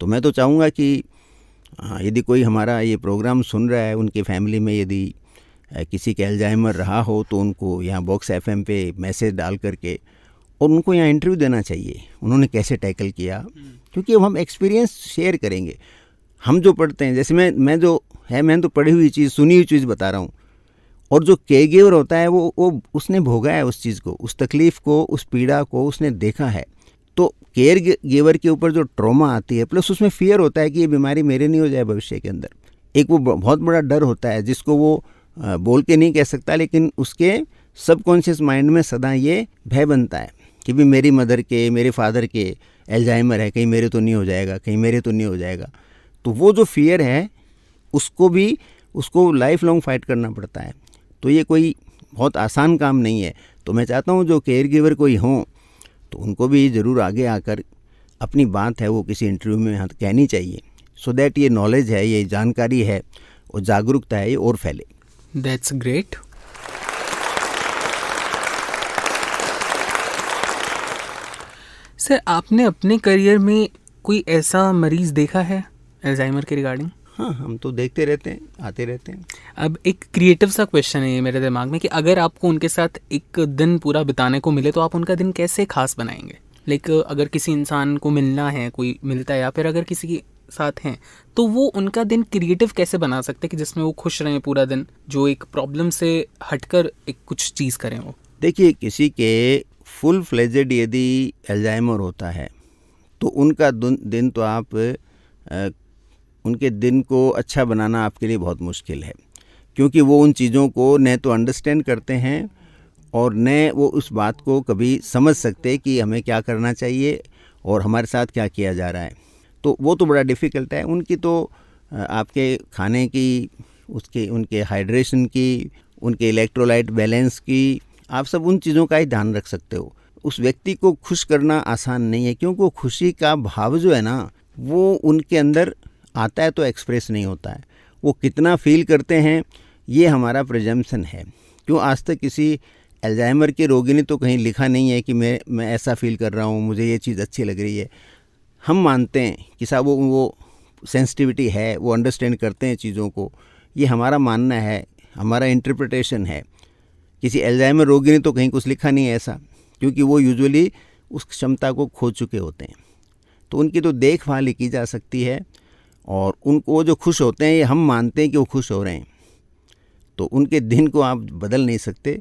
तो मैं तो चाहूँगा कि यदि कोई हमारा ये प्रोग्राम सुन रहा है, उनकी फैमिली में यदि किसी के अल्जाइमर रहा हो, तो उनको यहाँ बॉक्स एफएम पे मैसेज डाल करके और उनको यहाँ इंटरव्यू देना चाहिए, उन्होंने कैसे टैकल किया, क्योंकि अब हम एक्सपीरियंस शेयर करेंगे। हम जो पढ़ते हैं, जैसे मैं तो पढ़ी हुई चीज़, सुनी हुई चीज़ बता रहा हूँ, और जो केयर गिवर होता है वो उसने भोगा है उस चीज़ को, उस तकलीफ़ को, उस पीड़ा को उसने देखा है। तो केयर गिवर के ऊपर जो ट्रॉमा आती है, प्लस उसमें फियर होता है कि ये बीमारी मेरे नहीं हो जाए भविष्य के अंदर, एक वो बहुत बड़ा डर होता है जिसको वो बोल के नहीं कह सकता, लेकिन उसके सबकॉन्शियस माइंड में सदा ये भय बनता है कि भी मेरी मदर के, मेरे फादर के अल्जाइमर है, कहीं मेरे तो नहीं हो जाएगा, कहीं मेरे तो नहीं हो जाएगा। तो वो जो फियर है उसको लाइफ लॉन्ग फाइट करना पड़ता है। तो ये कोई बहुत आसान काम नहीं है। तो मैं चाहता हूँ जो केयर गिवर कोई हों, तो उनको भी ज़रूर आगे आकर अपनी बात है वो किसी इंटरव्यू में कहनी चाहिए, सो दैट ये नॉलेज है, ये जानकारी है और जागरूकता है, ये और फैले। That's great. सर, आपने अपने करियर में कोई ऐसा मरीज़ देखा है अल्जाइमर के रिगार्डिंग? हाँ, हम तो देखते रहते हैं, आते रहते हैं। अब एक क्रिएटिव सा क्वेश्चन है मेरे दिमाग में कि अगर आपको उनके साथ एक दिन पूरा बिताने को मिले तो आप उनका दिन कैसे खास बनाएंगे? लाइक अगर किसी इंसान को मिलना है, कोई मिलता है, या फिर अगर किसी के साथ हैं, तो वो उनका दिन क्रिएटिव कैसे बना सकते हैं कि जिसमें वो खुश रहें पूरा दिन, जो एक प्रॉब्लम से हटकर एक कुछ चीज़ करें वो? देखिए, किसी के फुल फ्लेजेड यदि अल्जाइमर होता है तो उनका दिन तो आप उनके दिन को अच्छा बनाना आपके लिए बहुत मुश्किल है, क्योंकि वो उन चीज़ों को न तो अंडरस्टैंड करते हैं और न वो उस बात को कभी समझ सकते कि हमें क्या करना चाहिए और हमारे साथ क्या किया जा रहा है। तो वो तो बड़ा डिफ़िकल्ट है। उनकी तो आपके खाने की, उनके हाइड्रेशन की, उनके इलेक्ट्रोलाइट बैलेंस की, आप सब उन चीज़ों का ही ध्यान रख सकते हो। उस व्यक्ति को खुश करना आसान नहीं है, क्योंकि वो खुशी का भाव जो है ना, वो उनके अंदर आता है तो एक्सप्रेस नहीं होता है। वो कितना फील करते हैं ये हमारा प्रिजम्पशन है। क्यों आज तक किसी अल्जाइमर के रोगी ने तो कहीं लिखा नहीं है कि मैं ऐसा फील कर रहा हूँ, मुझे ये चीज़ अच्छी लग रही है। हम मानते हैं कि साहब वो सेंसिटिविटी है, वो अंडरस्टैंड करते हैं चीज़ों को, ये हमारा मानना है, हमारा इंटरप्रिटेशन है। किसी अल्जाइमर रोगी ने तो कहीं कुछ लिखा नहीं है ऐसा, क्योंकि वो यूजुअली उस क्षमता को खो चुके होते हैं। तो उनकी तो देखभाल की जा सकती है, और उनको जो खुश होते हैं, ये हम मानते हैं कि वो खुश हो रहे हैं, तो उनके दिन को आप बदल नहीं सकते।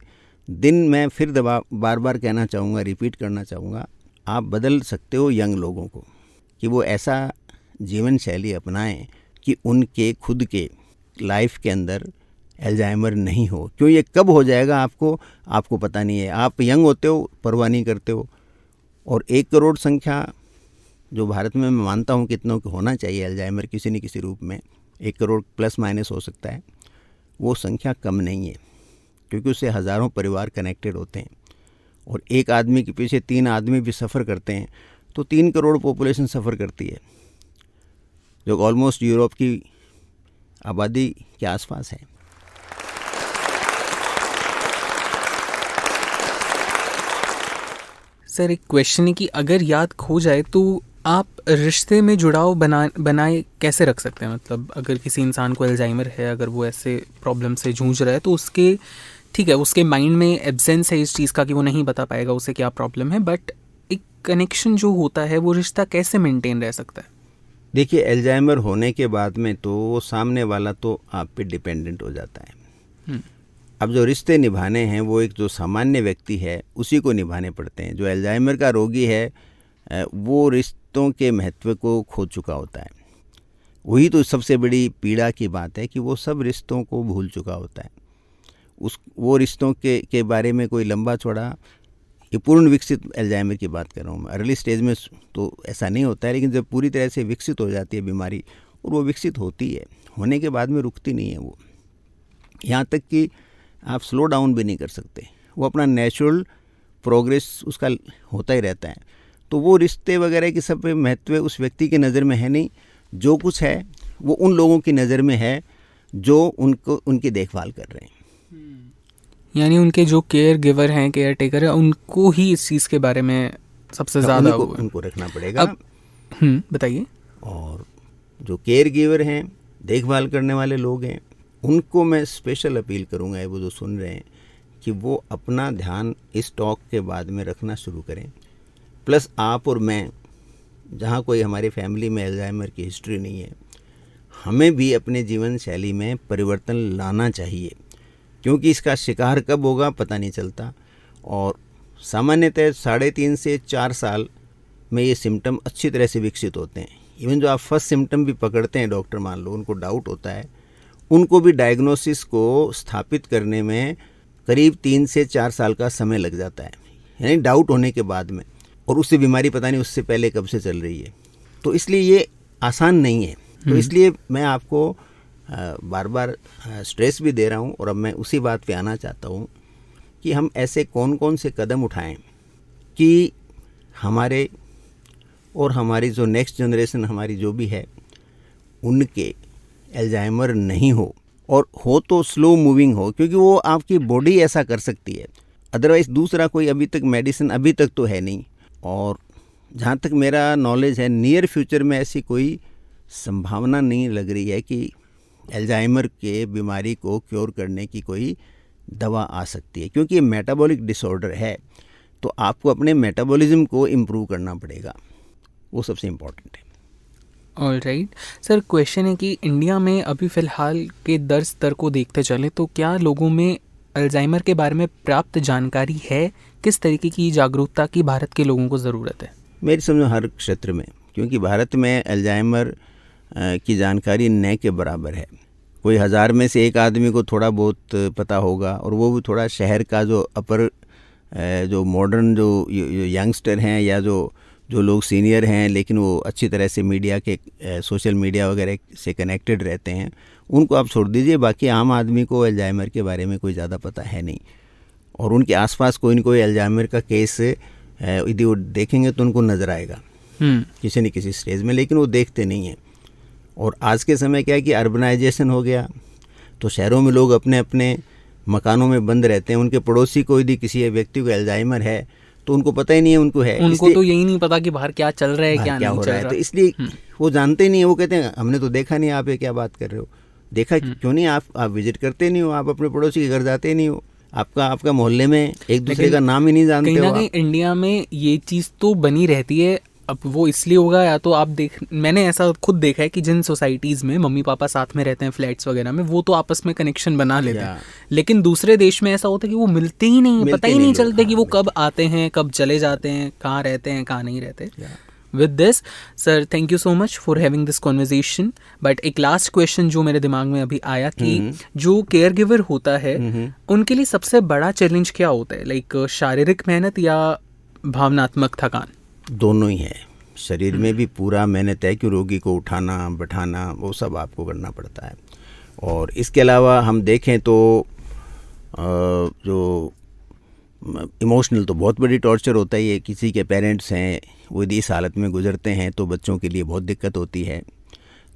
दिन मैं फिर बार बार कहना चाहूँगा, रिपीट करना चाहूँगा, आप बदल सकते हो यंग लोगों को कि वो ऐसा जीवन शैली अपनाएं कि उनके खुद के लाइफ के अंदर अल्जाइमर नहीं हो। क्यों ये कब हो जाएगा आपको पता नहीं है। आप यंग होते हो, परवाह नहीं करते हो, और 1 करोड़ संख्या जो भारत में मैं मानता हूँ कितनों को होना चाहिए अल्जाइमर किसी न किसी रूप में, 1 करोड़ प्लस माइनस हो सकता है, वो संख्या कम नहीं है, क्योंकि उससे हज़ारों परिवार कनेक्टेड होते हैं, और एक आदमी के पीछे 3 आदमी भी सफ़र करते हैं, तो 3 करोड़ पॉपुलेशन सफ़र करती है, जो ऑलमोस्ट यूरोप की आबादी के आसपास है। सर, एक क्वेश्चन है कि अगर याद खो जाए तो आप रिश्ते में जुड़ाव बनाए कैसे रख सकते हैं? मतलब अगर किसी इंसान को अल्जाइमर है, अगर वो ऐसे प्रॉब्लम से जूझ रहा है, तो उसके ठीक है, उसके माइंड में एब्सेंस है इस चीज़ का कि वो नहीं बता पाएगा उसे क्या प्रॉब्लम है, बट एक कनेक्शन जो होता है, वो रिश्ता कैसे मेंटेन रह सकता है? देखिए, अल्जाइमर होने के बाद में तो वो सामने वाला तो आप पे डिपेंडेंट हो जाता है। अब जो रिश्ते निभाने हैं वो एक जो सामान्य व्यक्ति है उसी को निभाने पड़ते हैं। जो अल्जाइमर का रोगी है वो रिश्तों के महत्व को खो चुका होता है। वही तो सबसे बड़ी पीड़ा की बात है कि वो सब रिश्तों को भूल चुका होता है। वो रिश्तों के बारे में कोई लंबा चौड़ा, ये पूर्ण विकसित अल्जाइमर की बात कर रहा हूँ मैं। अर्ली स्टेज में तो ऐसा नहीं होता है, लेकिन जब पूरी तरह से विकसित हो जाती है बीमारी, और वो विकसित होती है, होने के बाद में रुकती नहीं है वो, यहाँ तक कि आप स्लो डाउन भी नहीं कर सकते। वो अपना नेचुरल प्रोग्रेस उसका होता ही रहता है। तो वो रिश्ते वगैरह की सब महत्व उस व्यक्ति की नज़र में है नहीं, जो कुछ है वो उन लोगों की नज़र में है जो उनको उनकी देखभाल कर रहे हैं। यानी उनके जो केयर गिवर हैं, केयर टेकर हैं, उनको ही इस चीज़ के बारे में सबसे ज़्यादा उनको रखना पड़ेगा। अब बताइए। और जो केयर गिवर हैं, देखभाल करने वाले लोग हैं, उनको मैं स्पेशल अपील करूँगा, वो जो सुन रहे हैं, कि वो अपना ध्यान इस टॉक के बाद में रखना शुरू करें। प्लस आप और मैं, जहाँ कोई हमारी फैमिली में अल्जाइमर की हिस्ट्री नहीं है, हमें भी अपने जीवन शैली में परिवर्तन लाना चाहिए, क्योंकि इसका शिकार कब होगा पता नहीं चलता। और सामान्यतः 3.5 से 4 साल में ये सिम्टम अच्छी तरह से विकसित होते हैं। इवन जो आप फर्स्ट सिम्टम भी पकड़ते हैं, डॉक्टर मान लो उनको डाउट होता है, उनको भी डायग्नोसिस को स्थापित करने में करीब 3 से 4 साल का समय लग जाता है, यानी डाउट होने के बाद में। और उससे बीमारी पता नहीं उससे पहले कब से चल रही है। तो इसलिए ये आसान नहीं है। तो इसलिए मैं आपको बार बार स्ट्रेस भी दे रहा हूँ, और अब मैं उसी बात पे आना चाहता हूँ कि हम ऐसे कौन कौन से कदम उठाएं कि हमारे और हमारी जो नेक्स्ट जनरेशन हमारी जो भी है, उनके अल्जाइमर नहीं हो, और हो तो स्लो मूविंग हो, क्योंकि वो आपकी बॉडी ऐसा कर सकती है। अदरवाइज़ दूसरा कोई अभी तक मेडिसिन अभी तक तो है नहीं। और जहाँ तक मेरा नॉलेज है, नियर फ्यूचर में ऐसी कोई संभावना नहीं लग रही है कि अल्जाइमर के बीमारी को क्योर करने की कोई दवा आ सकती है, क्योंकि ये मेटाबॉलिक डिसऑर्डर है। तो आपको अपने मेटाबॉलिज्म को इम्प्रूव करना पड़ेगा, वो सबसे इम्पोर्टेंट है। ऑलराइट सर, क्वेश्चन है कि इंडिया में अभी फ़िलहाल के दर स्तर को देखते चले तो क्या लोगों में अल्जाइमर के बारे में प्राप्त जानकारी है? किस तरीके की जागरूकता की भारत के लोगों को ज़रूरत है? मेरी समझ हर क्षेत्र में, क्योंकि भारत में अल्जाइमर की जानकारी न के बराबर है। कोई 1000 में से एक आदमी को थोड़ा बहुत पता होगा, और वो भी थोड़ा शहर का जो अपर जो मॉडर्न जो यंगस्टर हैं, या जो लोग सीनियर हैं लेकिन वो अच्छी तरह से मीडिया के सोशल मीडिया वगैरह से कनेक्टेड रहते हैं, उनको आप छोड़ दीजिए। बाकी आम आदमी को अल्जाइमर के बारे में कोई ज़्यादा पता है नहीं, और उनके आसपास कोई न कोई अल्जाइमर का केस यदि वो देखेंगे तो उनको नज़र आएगा किसी न किसी स्टेज में, लेकिन वो देखते नहीं हैं। और आज के समय क्या है कि अर्बनाइजेशन हो गया, तो शहरों में लोग अपने अपने मकानों में बंद रहते हैं। उनके पड़ोसी को यदि किसी व्यक्ति को अल्जाइमर है तो उनको पता ही नहीं है उनको है, उनको तो यही नहीं पता कि बाहर क्या चल रहा है, क्या नहीं हो चल रहा है। तो इसलिए वो जानते नहीं है। वो कहते हैं हमने तो देखा नहीं, आप ये क्या बात कर रहे हो, देखा क्यों नहीं? आप विजिट करते नहीं हो, आप अपने पड़ोसी के घर जाते नहीं हो, आपका मोहल्ले में एक दूसरे का नाम ही नहीं जानते हो। कहीं ना कहीं इंडिया में ये चीज़ तो बनी रहती है। अब वो इसलिए होगा, या तो आप मैंने ऐसा खुद देखा है कि जिन सोसाइटीज़ में मम्मी पापा साथ में रहते हैं, फ्लैट्स वगैरह में, वो तो आपस में कनेक्शन बना लेते हैं। लेकिन दूसरे देश में ऐसा होता है कि वो मिलते ही नहीं, पता ही नहीं चलते कि वो कब आते हैं, कब चले जाते हैं, कहाँ रहते हैं, कहाँ नहीं रहते। With this sir, thank you so much for having this conversation. But एक लास्ट क्वेश्चन जो मेरे दिमाग में अभी आया कि जो केयर गिवर होता है उनके लिए सबसे बड़ा चैलेंज क्या होता है? लाइक शारीरिक मेहनत या भावनात्मक थकान? दोनों ही है। शरीर में भी पूरा मेहनत है कि रोगी को उठाना बैठाना वो सब आपको करना पड़ता है। और इसके अलावा हम देखें तो जो इमोशनल तो बहुत बड़ी टॉर्चर होता ही है। किसी के पेरेंट्स हैं वो यदि इस हालत में गुजरते हैं तो बच्चों के लिए बहुत दिक्कत होती है।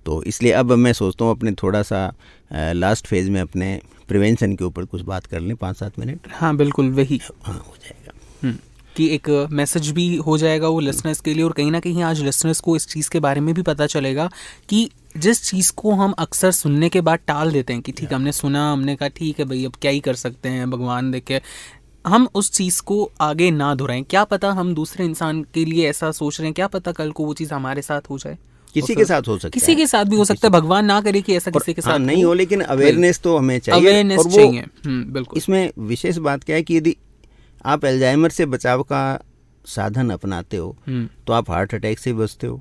तो इसलिए अब मैं सोचता हूँ अपने थोड़ा सा लास्ट फेज़ में अपने प्रिवेंशन के ऊपर कुछ बात कर लें, 5-7 मिनट। हाँ बिल्कुल, वही हाँ हो जाएगा कि एक मैसेज भी हो जाएगा वो लिसनर्स के लिए, और कहीं ना कहीं आज लिसनर्स को इस चीज़ के बारे में भी पता चलेगा कि जिस चीज़ को हम अक्सर सुनने के बाद टाल देते हैं कि ठीक हमने सुना, हमने कहा ठीक है भाई अब क्या ही कर सकते हैं, भगवान देखे, हम उस चीज़ को आगे ना दोहराएं। क्या पता हम दूसरे इंसान के लिए ऐसा सोच रहे हैं, क्या पता कल को वो चीज़ हमारे साथ हो जाए, किसी के साथ हो सकता है, किसी के साथ भी हो सकता है। भगवान ना करे कि ऐसा किसी के साथ नहीं हो, लेकिन अवेयरनेस तो हमें चाहिए। अवेयरनेस चाहिए, बिल्कुल। इसमें विशेष बात क्या है कि यदि आप अल्जाइमर से बचाव का साधन अपनाते हो तो आप हार्ट अटैक से बचते हो,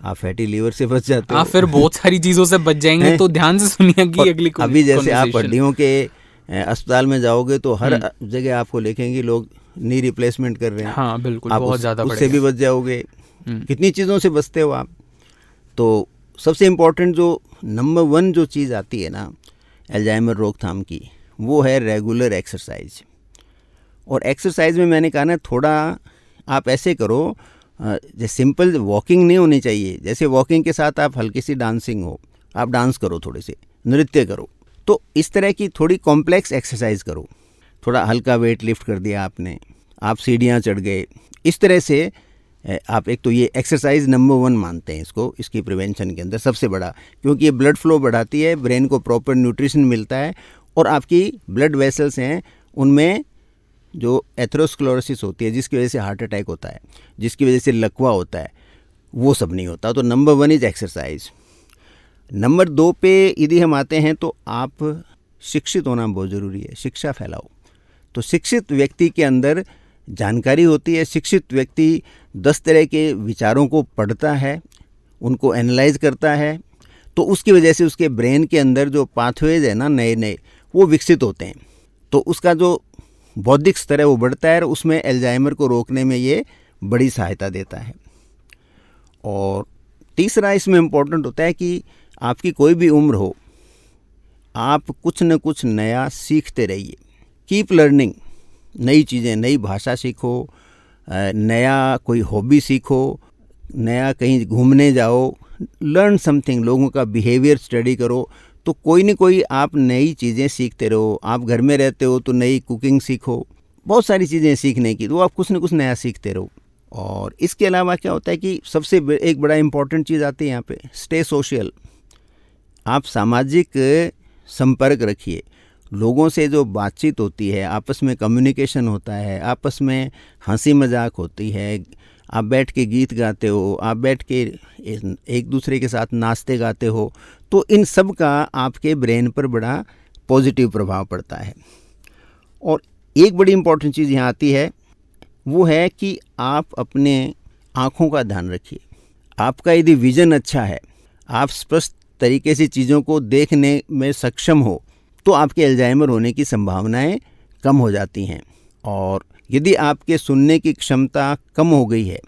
आप फैटी लीवर से बच जाते हो, आप फिर बहुत सारी चीज़ों से बच जाएंगे। तो ध्यान से सुनिए कि अगली अभी जैसे आप हड्डियों के अस्पताल में जाओगे तो हर जगह आपको लिखेंगे लोग नी रिप्लेसमेंट कर रहे हैं। हाँ बिल्कुल, आप बहुत ज़्यादा उससे भी बच जाओगे। कितनी चीज़ों से बचते हो आप। तो सबसे इम्पोर्टेंट जो नंबर 1 जो चीज़ आती है ना अल्जाइमर रोकथाम की, वो है रेगुलर एक्सरसाइज। और एक्सरसाइज में मैंने कहा ना, थोड़ा आप ऐसे करो, जैसे सिंपल वॉकिंग नहीं होनी चाहिए। जैसे वॉकिंग के साथ आप हल्की सी डांसिंग हो, आप डांस करो, थोड़े से नृत्य करो। तो इस तरह की थोड़ी कॉम्प्लेक्स एक्सरसाइज करो। थोड़ा हल्का वेट लिफ्ट कर दिया आपने, आप सीढ़ियाँ चढ़ गए, इस तरह से आप एक तो ये एक्सरसाइज नंबर 1 मानते हैं इसको, इसकी प्रिवेंशन के अंदर सबसे बड़ा, क्योंकि ये ब्लड फ्लो बढ़ाती है, ब्रेन को प्रॉपर न्यूट्रिशन मिलता है और आपकी ब्लड वेसल्स हैं उनमें जो एथेरोस्क्लेरोसिस होती है, जिसकी वजह से हार्ट अटैक होता है, जिसकी वजह से लकवा होता है, वो सब नहीं होता। तो नंबर 1 इज़ एक्सरसाइज। नंबर 2 पे यदि हम आते हैं तो आप शिक्षित होना बहुत ज़रूरी है, शिक्षा फैलाओ। तो शिक्षित व्यक्ति के अंदर जानकारी होती है, शिक्षित व्यक्ति 10 तरह के विचारों को पढ़ता है, उनको एनालाइज करता है, तो उसकी वजह से उसके ब्रेन के अंदर जो पाथवेज है ना, नए नए वो विकसित होते हैं। तो उसका जो बौद्धिक स्तर है वो बढ़ता है और उसमें अल्जाइमर को रोकने में ये बड़ी सहायता देता है। और तीसरा इसमें इम्पोर्टेंट होता है कि आपकी कोई भी उम्र हो, आप कुछ न कुछ नया सीखते रहिए। कीप लर्निंग, नई चीज़ें, नई भाषा सीखो, नया कोई हॉबी सीखो, नया कहीं घूमने जाओ, लर्न समथिंग, लोगों का बिहेवियर स्टडी करो। तो कोई न कोई आप नई चीज़ें सीखते रहो। आप घर में रहते हो तो नई कुकिंग सीखो, बहुत सारी चीज़ें सीखने की, तो आप कुछ न कुछ नया सीखते रहो। और इसके अलावा क्या होता है कि सबसे एक बड़ा इम्पॉर्टेंट चीज़ आती है यहाँ पे, स्टे सोशल। आप सामाजिक संपर्क रखिए, लोगों से जो बातचीत होती है, आपस में कम्युनिकेशन होता है, आपस में हंसी मजाक होती है, आप बैठ के गीत गाते हो, आप बैठ के एक दूसरे के साथ नाचते गाते हो, तो इन सब का आपके ब्रेन पर बड़ा पॉजिटिव प्रभाव पड़ता है। और एक बड़ी इम्पॉर्टेंट चीज़ यहाँ आती है, वो है कि आप अपने आँखों का ध्यान रखिए। आपका यदि विज़न अच्छा है, आप स्पष्ट तरीके से चीज़ों को देखने में सक्षम हो, तो आपके अल्जाइमर होने की संभावनाएं कम हो जाती हैं। और यदि आपके सुनने की क्षमता कम हो गई है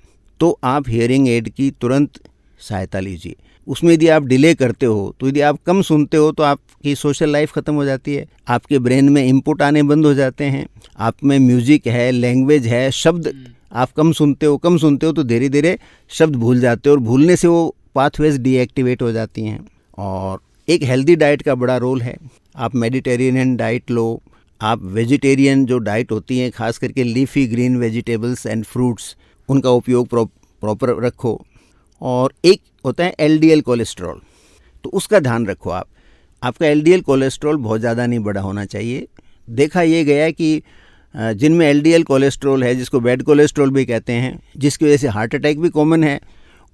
तो आप हियरिंग एड की तुरंत सहायता लीजिए। उसमें यदि आप डिले करते हो, तो यदि आप कम सुनते हो तो आपकी सोशल लाइफ ख़त्म हो जाती है, आपके ब्रेन में इनपुट आने बंद हो जाते हैं, आप में म्यूज़िक है, लैंग्वेज है, शब्द आप कम सुनते हो तो धीरे धीरे शब्द भूल जाते हो और भूलने से वो पाथवेज डीएक्टिवेट हो जाती हैं। और एक हेल्दी डाइट का बड़ा रोल है। आप मेडिटेरियन डाइट लो, आप वेजिटेरियन जो डाइट होती हैं, खास करके leafy green vegetables and fruits, उनका उपयोग प्रॉपर रखो। और एक होता है एलडीएल कोलेस्ट्रॉल, तो उसका ध्यान रखो आप। आपका एलडीएल कोलेस्ट्रॉल बहुत ज़्यादा नहीं बड़ा होना चाहिए। देखा ये गया है कि जिनमें एलडीएल कोलेस्ट्रॉल है, जिसको बैड कोलेस्ट्रॉल भी कहते हैं, जिसकी वजह से हार्ट अटैक भी कॉमन है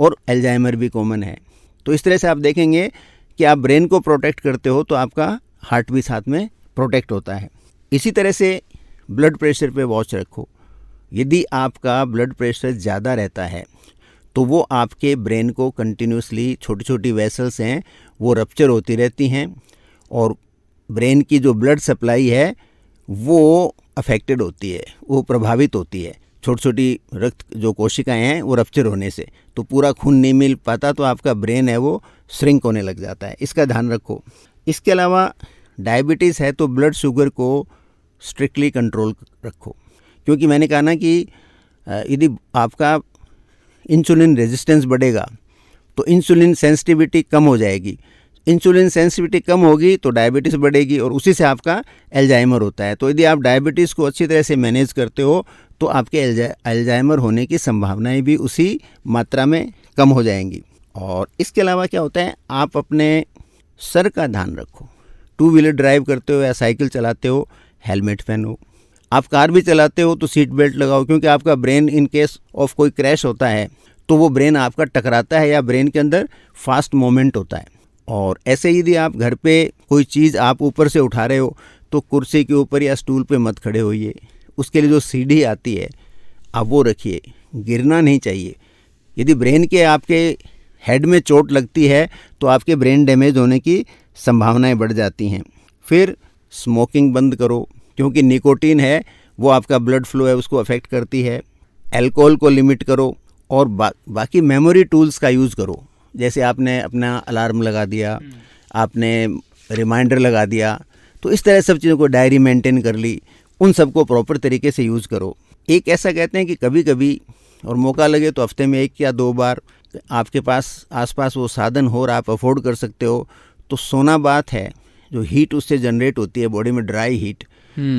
और अल्जाइमर भी कॉमन है। तो इस तरह से आप देखेंगे कि आप ब्रेन को प्रोटेक्ट करते हो तो आपका हार्ट भी साथ में प्रोटेक्ट होता है। इसी तरह से ब्लड प्रेशर पे वॉच रखो। यदि आपका ब्लड प्रेशर ज़्यादा रहता है तो वो आपके ब्रेन को कंटिन्यूसली, छोटी छोटी वेसल्स हैं वो रप्चर होती रहती हैं और ब्रेन की जो ब्लड सप्लाई है वो अफेक्टेड होती है, वो प्रभावित होती है। छोटी छोटी रक्त जो कोशिकाएं हैं वो रप्चर होने से, तो पूरा खून नहीं मिल पाता, तो आपका ब्रेन है वो श्रिंक होने लग जाता है। इसका ध्यान रखो। इसके अलावा डायबिटीज़ है तो ब्लड शुगर को स्ट्रिक्टली कंट्रोल रखो, क्योंकि मैंने कहा ना कि यदि आपका इंसुलिन रेजिस्टेंस बढ़ेगा तो इंसुलिन सेंसिटिविटी कम हो जाएगी। इंसुलिन सेंसिटिविटी कम होगी तो डायबिटीज़ बढ़ेगी और उसी से आपका अल्जाइमर होता है। तो यदि आप डायबिटीज़ को अच्छी तरह से मैनेज करते हो तो आपके अल्जाइमर होने की संभावनाएं भी उसी मात्रा में कम हो जाएंगी। और इसके अलावा क्या होता है, आप अपने सर का ध्यान रखो। 2 व्हीलर ड्राइव करते हो या साइकिल चलाते हो, हेलमेट पहनो। आप कार भी चलाते हो तो सीट बेल्ट लगाओ, क्योंकि आपका ब्रेन इन केस ऑफ कोई क्रैश होता है तो वो ब्रेन आपका टकराता है या ब्रेन के अंदर फास्ट मोमेंट होता है। और ऐसे यदि आप घर पे कोई चीज़ आप ऊपर से उठा रहे हो तो कुर्सी के ऊपर या स्टूल पे मत खड़े होइए। उसके लिए जो सीढ़ी आती है आप वो रखिए, गिरना नहीं चाहिए। यदि ब्रेन के आपके हेड में चोट लगती है तो आपके ब्रेन डैमेज होने की संभावनाएं बढ़ जाती हैं। फिर स्मोकिंग बंद करो, क्योंकि निकोटीन है वो आपका ब्लड फ्लो है उसको अफेक्ट करती है। अल्कोहल को लिमिट करो और बाकी मेमोरी टूल्स का यूज़ करो। जैसे आपने अपना अलार्म लगा दिया, आपने रिमाइंडर लगा दिया, तो इस तरह सब चीज़ों को, डायरी मेंटेन कर ली, उन सबको प्रॉपर तरीके से यूज़ करो। एक ऐसा कहते हैं कि कभी कभी और मौका लगे तो हफ्ते में 1 या 2 बार आपके पास आसपास वो साधन हो और आप अफोर्ड कर सकते हो तो सोना बात है। जो हीट उससे जनरेट होती है बॉडी में, ड्राई हीट,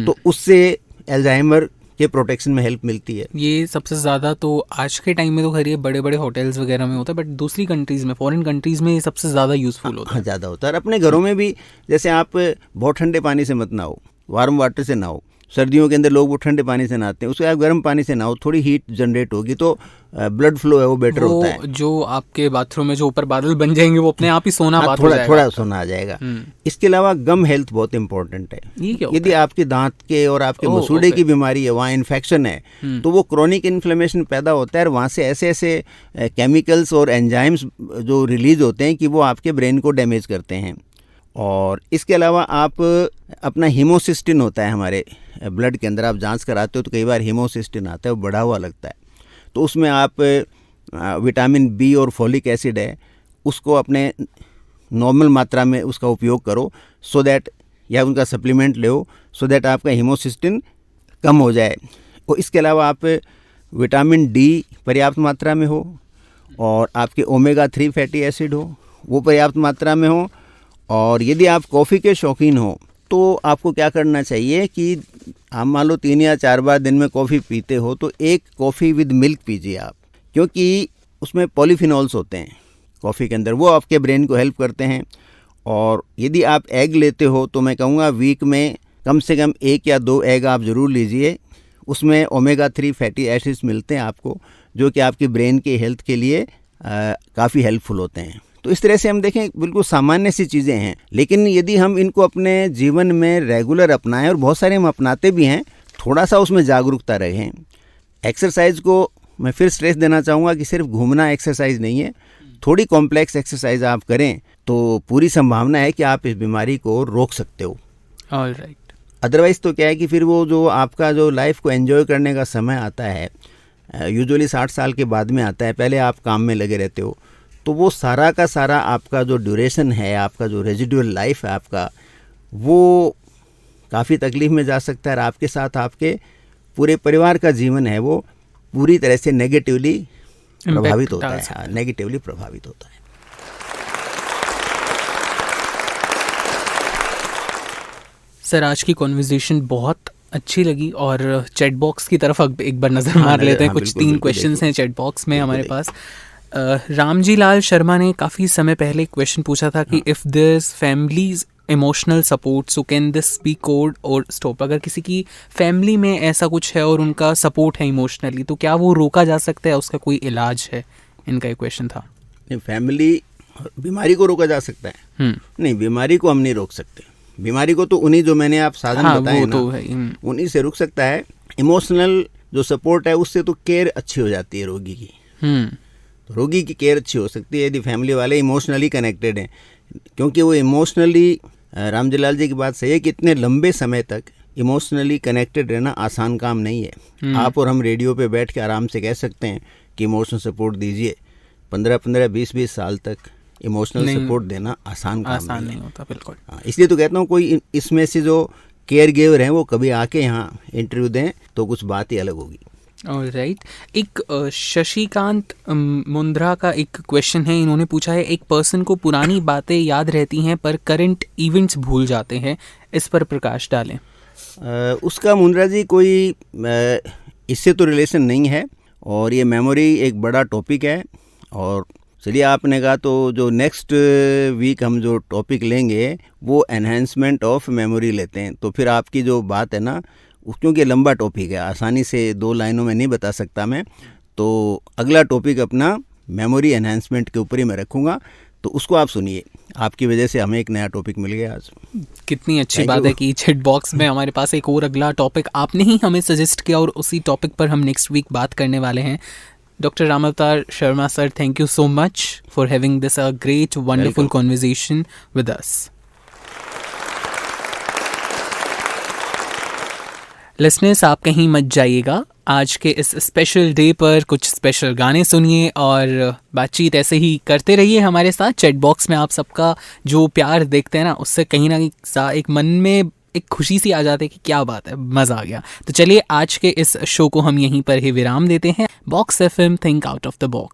तो उससे अल्जाइमर के प्रोटेक्शन में हेल्प मिलती है। ये सबसे ज़्यादा तो आज के टाइम में तो खैर बड़े बड़े होटल्स वगैरह में होता है, बट दूसरी कंट्रीज़ में, फॉरेन कंट्रीज़ में ये सबसे ज़्यादा यूज़फुल होता है। हाँ, ज़्यादा होता है। और अपने घरों में भी जैसे आप बहुत ठंडे पानी से मत नहाओ, वार्म वाटर से नहाओ। सर्दियों के अंदर लोग वो ठंडे पानी से नहाते हैं, उसको आप गर्म पानी से नहाओ, थोड़ी हीट जनरेट होगी तो ब्लड फ्लो है वो बेटर होता है। जो आपके बाथरूम में जो ऊपर बादल बन जाएंगे वो अपने आप ही सोना बात हो जाएगा, थोड़ा सोना आ जाएगा। इसके अलावा गम हेल्थ बहुत इंपॉर्टेंट है। यदि आपके दांत के और आपके मसूड़े की बीमारी है, वहाँ इन्फेक्शन है, तो वो क्रोनिक इन्फ्लेमेशन पैदा होता है और वहाँ से ऐसे ऐसे केमिकल्स और एंजाइम्स जो रिलीज होते हैं कि वो आपके ब्रेन को डैमेज करते हैं। और इसके अलावा आप अपना हीमोसिस्टिन होता है हमारे ब्लड के अंदर, आप जांच कराते हो तो कई बार हीमोसिस्टिन आता है, वो बढ़ा हुआ लगता है, तो उसमें आप विटामिन बी और फोलिक एसिड है उसको अपने नॉर्मल मात्रा में उसका उपयोग करो, सो दैट, या उनका सप्लीमेंट लो सो दैट आपका हीमोसिस्टिन कम हो जाए। और इसके अलावा आप विटामिन डी पर्याप्त मात्रा में हो और आपके ओमेगा 3 फैटी एसिड हो वो पर्याप्त मात्रा में हो। और यदि आप कॉफ़ी के शौकीन हो तो आपको क्या करना चाहिए कि आप मान लो 3 या 4 बार दिन में कॉफ़ी पीते हो तो एक कॉफ़ी विद मिल्क पीजिए आप, क्योंकि उसमें पॉलीफिनॉल्स होते हैं कॉफ़ी के अंदर, वो आपके ब्रेन को हेल्प करते हैं। और यदि आप एग लेते हो तो मैं कहूँगा वीक में कम से कम 1 या 2 एग आप ज़रूर लीजिए, उसमें ओमेगा 3 फैटी एसिड्स मिलते हैं आपको, जो कि आपकी ब्रेन के हेल्थ के लिए काफ़ी हेल्पफुल होते हैं। तो इस तरह से हम देखें बिल्कुल सामान्य सी चीज़ें हैं, लेकिन यदि हम इनको अपने जीवन में रेगुलर अपनाएं, और बहुत सारे हम अपनाते भी हैं, थोड़ा सा उसमें जागरूकता रहें। एक्सरसाइज को मैं फिर स्ट्रेस देना चाहूँगा कि सिर्फ घूमना एक्सरसाइज नहीं है, थोड़ी कॉम्प्लेक्स एक्सरसाइज आप करें तो पूरी संभावना है कि आप इस बीमारी को रोक सकते हो। ऑलराइट। अदरवाइज़ तो क्या है कि फिर वो जो आपका जो लाइफ को एंजॉय करने का समय आता है, यूजुअली 60 साल के बाद में आता है, पहले आप काम में लगे रहते हो, तो वो सारा का सारा आपका जो ड्यूरेशन है, आपका जो रेजिडुअल लाइफ है आपका, वो काफ़ी तकलीफ में जा सकता है और आपके साथ आपके पूरे परिवार का जीवन है वो पूरी तरह से नेगेटिवली प्रभावित होता है, नेगेटिवली प्रभावित होता है। सर, आज की कॉन्वर्सेशन बहुत अच्छी लगी और चैट बॉक्स की तरफ अब एक बार नज़र मार लेते हैं। कुछ 3 क्वेश्चंस हैं चैट बॉक्स में हमारे पास। रामजी लाल शर्मा ने काफ़ी समय पहले क्वेश्चन पूछा था कि if there is families emotional support so can this be code और स्टॉप। अगर किसी की फैमिली में ऐसा कुछ है और उनका सपोर्ट है इमोशनली, तो क्या वो रोका जा सकता है, उसका कोई इलाज है? इनका एक क्वेश्चन था। नहीं, फैमिली बीमारी को रोका जा सकता है? नहीं, बीमारी को हम नहीं रोक सकते। बीमारी को तो उन्हीं जो मैंने आप साधन बताए ना, तो उन्हीं से रुक सकता है। इमोशनल जो सपोर्ट है उससे तो केयर अच्छी हो जाती है रोगी की। रोगी की केयर अच्छी हो सकती है यदि फैमिली वाले इमोशनली कनेक्टेड हैं, क्योंकि वो इमोशनली, रामजीलाल जी की बात सही है कि इतने लंबे समय तक इमोशनली कनेक्टेड रहना आसान काम नहीं है। आप और हम रेडियो पे बैठ के आराम से कह सकते हैं कि इमोशनल सपोर्ट दीजिए, 15-15, 20-20 साल तक इमोशनल सपोर्ट देना आसान नहीं होता। बिल्कुल। इसलिए तो कहता हूँ कोई इसमें से जो केयर गिवर हैं वो कभी आके यहाँ इंटरव्यू दें तो कुछ बात ही अलग होगी। ऑलराइट। एक शशिकांत मुंद्रा का एक क्वेश्चन है, इन्होंने पूछा है, एक पर्सन को पुरानी बातें याद रहती हैं पर करंट इवेंट्स भूल जाते हैं, इस पर प्रकाश डालें। उसका मुंद्रा जी कोई इससे तो रिलेशन नहीं है, और ये मेमोरी एक बड़ा टॉपिक है। और चलिए, आपने कहा तो जो नेक्स्ट वीक हम जो टॉपिक लेंगे वो एनहेंसमेंट ऑफ मेमोरी लेते हैं। तो फिर आपकी जो बात है ना, क्योंकि लंबा टॉपिक है, आसानी से 2 लाइनों में नहीं बता सकता मैं, तो अगला टॉपिक अपना मेमोरी एनहांसमेंट के ऊपर ही मैं रखूँगा, तो उसको आप सुनिए। आपकी वजह से हमें एक नया टॉपिक मिल गया आज। कितनी अच्छी बात है कि चैट बॉक्स में हमारे पास एक और अगला टॉपिक आपने ही हमें सजेस्ट किया और उसी टॉपिक पर हम नेक्स्ट वीक बात करने वाले हैं। डॉक्टर राम अवतार Sharma sir, thank you so much for having this a great wonderful conversation with us. Listeners, आप कहीं मत जाइएगा। आज के इस स्पेशल डे पर कुछ स्पेशल गाने सुनिए और बातचीत ऐसे ही करते रहिए हमारे साथ। चैट बॉक्स में आप सबका जो प्यार देखते हैं ना, उससे कहीं ना कहीं एक मन में एक खुशी सी आ जाती है कि क्या बात है, मज़ा आ गया। तो चलिए आज के इस शो को हम यहीं पर ही विराम देते हैं। Box FM, think out of the box.